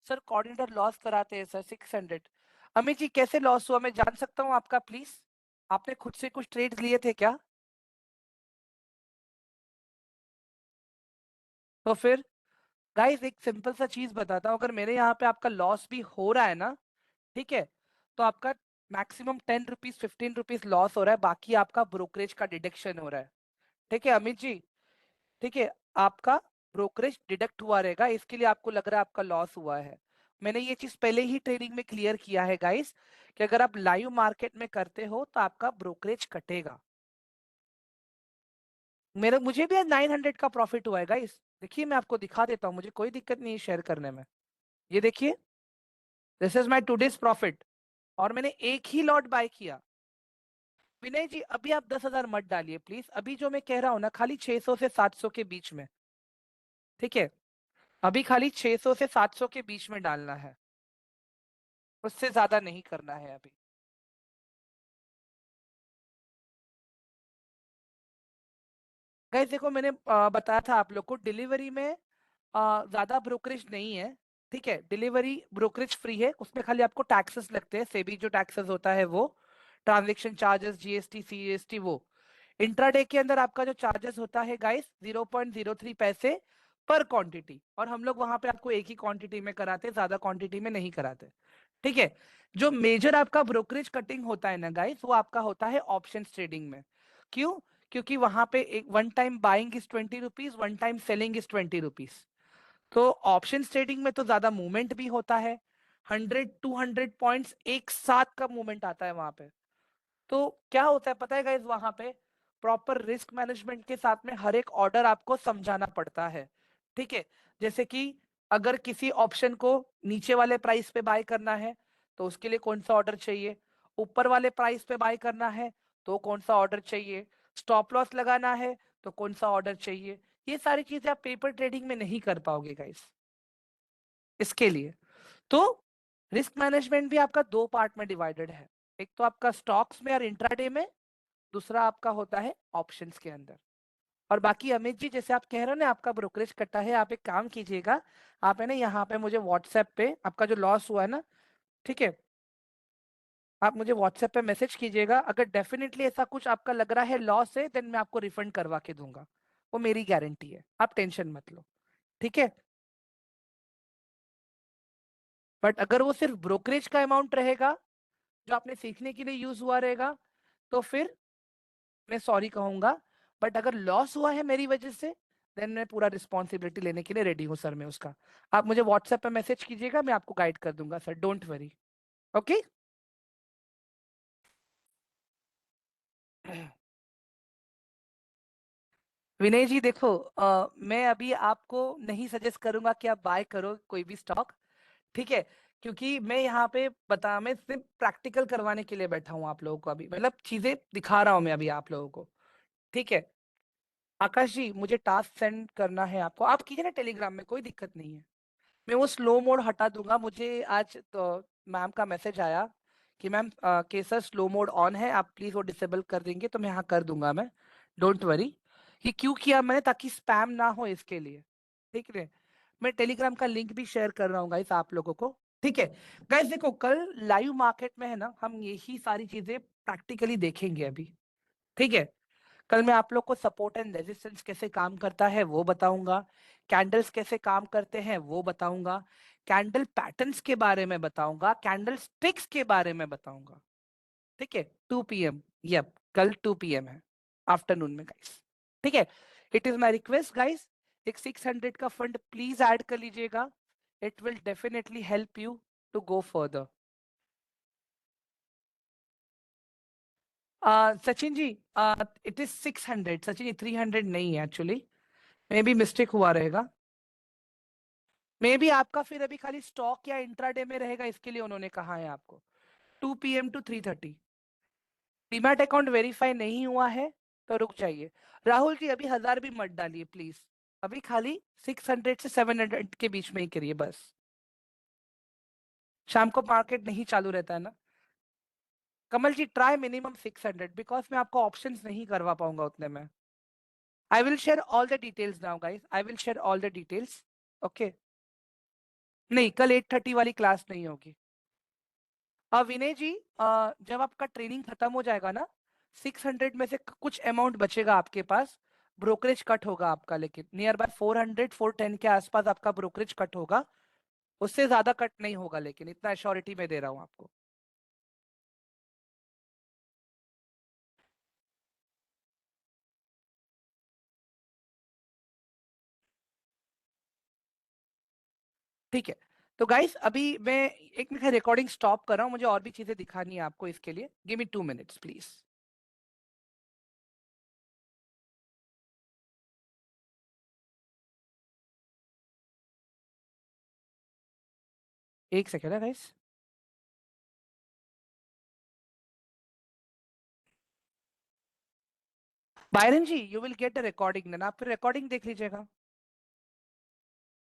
सर कोऑर्डिनेटर लॉस कराते हैं सर 600। अमित जी कैसे लॉस हुआ, मैं जान सकता हूँ आपका प्लीज, आपने खुद से कुछ ट्रेड्स लिए थे क्या? तो फिर गाइस एक सिंपल सा चीज बताता हूँ, अगर मेरे यहाँ पे आपका लॉस भी हो रहा है ना, ठीक है, तो आपका मैक्सिमम 10 रुपीज 15 रुपीज लॉस हो रहा है, बाकी आपका ब्रोकरेज का डिडक्शन हो रहा है, ठीक है अमित जी, ठीक है। आपका ब्रोकरेज डिडक्ट हुआ रहेगा, इसके लिए आपको लग रहा है आपका लॉस हुआ है। मैंने ये चीज पहले ही ट्रेडिंग में क्लियर किया है गाइस, कि अगर आप लाइव मार्केट में करते हो तो आपका ब्रोकरेज कटेगा। मेरा मुझे भी 900 का प्रॉफिट हुआ है गाइस, देखिए मैं आपको दिखा देता हूँ, मुझे कोई दिक्कत नहीं है शेयर करने में। ये देखिए, this is my today's profit, और मैंने एक ही लॉट बाय किया। विनय जी अभी आप 10,000 मत डालिए प्लीज, अभी जो मैं कह रहा हूँ ना खाली 600 से 700 के बीच में, ठीक है, अभी खाली 600 से 700 के बीच में डालना है, उससे ज्यादा नहीं करना है अभी। गाइस देखो मैंने बताया था आप लोग को, डिलीवरी में ज्यादा ब्रोकरेज नहीं है, ठीक है, डिलीवरी ब्रोकरेज फ्री है, उसमें खाली आपको टैक्सेस लगते हैं, सेबी जो टैक्सेस होता है वो, ट्रांजेक्शन चार्जेस, जीएसटी सीएसटी वो। इंट्राडे के अंदर आपका जो चार्जेस होता है गाइस 0.03 पैसे पर क्वांटिटी, और हम लोग वहां पे आपको एक ही क्वांटिटी में कराते, ज्यादा क्वांटिटी में नहीं कराते, ठीक है। जो मेजर आपका ब्रोकरेज कटिंग होता है ना गाइस, वो आपका होता है ऑप्शन ट्रेडिंग में। क्यों? क्योंकि वहां पे एक one time buying is 20 rupees, one time selling is 20 rupees. तो ऑप्शन ट्रेडिंग में तो ज्यादा मूवमेंट भी होता है, 100 200 पॉइंट्स एक साथ का मूवमेंट आता है वहां पे। तो क्या होता है पता है गाइस, वहां पे प्रॉपर रिस्क मैनेजमेंट के साथ में हर एक ऑर्डर आपको समझाना पड़ता है, ठीक है। जैसे कि अगर किसी ऑप्शन को नीचे वाले प्राइस पे बाय करना है, तो उसके लिए कौन सा ऑर्डर चाहिए, ऊपर वाले प्राइस पे बाय करना है तो कौन सा ऑर्डर चाहिए, स्टॉप लॉस लगाना है तो कौन सा ऑर्डर चाहिए, ये सारी चीजें आप पेपर ट्रेडिंग में नहीं कर पाओगे गाइस। इसके लिए तो रिस्क मैनेजमेंट भी आपका दो पार्ट में डिवाइडेड है, एक तो आपका स्टॉक्स में और इंट्राडे में, दूसरा आपका होता है ऑप्शंस के अंदर। और बाकी अमित जी जैसे आप कह रहे हो ना आपका ब्रोकरेज कटा है, आप एक काम कीजिएगा, आप है ना यहाँ पे मुझे व्हाट्सएप पे आपका जो लॉस हुआ है ना, ठीक है, आप मुझे व्हाट्सएप पे मैसेज कीजिएगा, अगर डेफिनेटली ऐसा कुछ आपका लग रहा है लॉस है, देन मैं आपको रिफंड करवा के दूंगा, वो मेरी गारंटी है, आप टेंशन मत लो, ठीक है। बट अगर वो सिर्फ ब्रोकरेज का अमाउंट रहेगा जो आपने सीखने के लिए यूज हुआ रहेगा, तो फिर मैं सॉरी कहूंगा। बट अगर लॉस हुआ है मेरी वजह से, देन मैं पूरा रिस्पॉन्सिबिलिटी लेने के लिए रेडी हूँ सर मैं उसका। आप मुझे व्हाट्सएप पे मैसेज कीजिएगा, मैं आपको गाइड कर दूंगा सर, डोंट वरी। ओके। विनय जी देखो, मैं अभी आपको नहीं सजेस्ट करूंगा कि आप बाय करो कोई भी स्टॉक, ठीक है? क्योंकि मैं यहाँ पे मैं सिर्फ प्रैक्टिकल करवाने के लिए बैठा हूँ आप लोगों को, अभी मतलब चीजें दिखा रहा हूँ मैं अभी आप लोगों को, ठीक है? आकाश जी मुझे टास्क सेंड करना है आपको, आप कीजिए ना टेलीग्राम में, कोई दिक्कत नहीं है। मैं वो स्लो मोड हटा दूंगा, मुझे आज तो मैम का मैसेज आया कि ma'am Kesar slow mode on है, आप प्लीज वो डिसेबल कर देंगे, तो मैं यहाँ कर दूंगा मैं, डोंट वरी। ये क्यों किया मैंने, ताकि स्पैम ना हो इसके लिए, ठीक है? मैं टेलीग्राम का लिंक भी शेयर कर रहा हूँ गाइस आप लोगों को, ठीक है? गाइस देखो कल लाइव मार्केट में है ना, हम यही सारी चीजें प्रैक्टिकली देखेंगे अभी, ठीक है? कल मैं आप लोग को सपोर्ट एंड रेजिस्टेंस कैसे काम करता है वो बताऊंगा, कैंडल्स कैसे काम करते हैं वो बताऊंगा, कैंडल पैटर्न्स के बारे में बताऊंगा, कैंडल स्टिक्स के बारे में बताऊंगा, ठीक है? 2 PM, यप कल 2 PM है, आफ्टरनून में गाइस, ठीक है? It is my request guys, एक 600 का फंड प्लीज ऐड कर लीजिएगा, it will definitely help you to go further. Sachin ji, it is 600 Sachin ji, 300 नहीं है एक्चुअली, मे बी मिस्टेक हुआ रहेगा। मे बी आपका फिर अभी खाली स्टॉक या इंट्राडे में रहेगा, इसके लिए उन्होंने कहा है आपको 2 PM to 3:30। Demat account verify नहीं हुआ है तो रुक जाइए। राहुल जी अभी 1000 भी मत डालिए प्लीज, अभी खाली 600 से 700 के बीच में ही करिए बस। शाम को मार्केट नहीं चालू रहता है ना। कमल जी ट्राई मिनिमम 600, बिकॉज मैं आपको ऑप्शंस नहीं करवा पाऊंगा उतने में। I will share all the details now guys, I will share all the details. Okay, नहीं कल 8:30 वाली क्लास नहीं होगी। विनय जी, जब आपका ट्रेनिंग खत्म हो जाएगा ना, 600 में से कुछ अमाउंट बचेगा आपके पास, ब्रोकरेज कट होगा आपका, लेकिन नियर बाय 400 410 के आसपास आपका ब्रोकरेज कट होगा, उससे ज्यादा कट नहीं होगा, लेकिन इतना अश्योरिटी में दे रहा हूँ आपको। ठीक है, तो गाइस अभी मैं एक मिनट रिकॉर्डिंग स्टॉप कर रहा हूँ, मुझे और भी चीजें दिखानी है आपको, इसके लिए गिव मी 2 मिनट्स प्लीज। एक सेकेंड है guys. Byron ji you will get a recording, then आप फिर रिकॉर्डिंग देख लीजिएगा।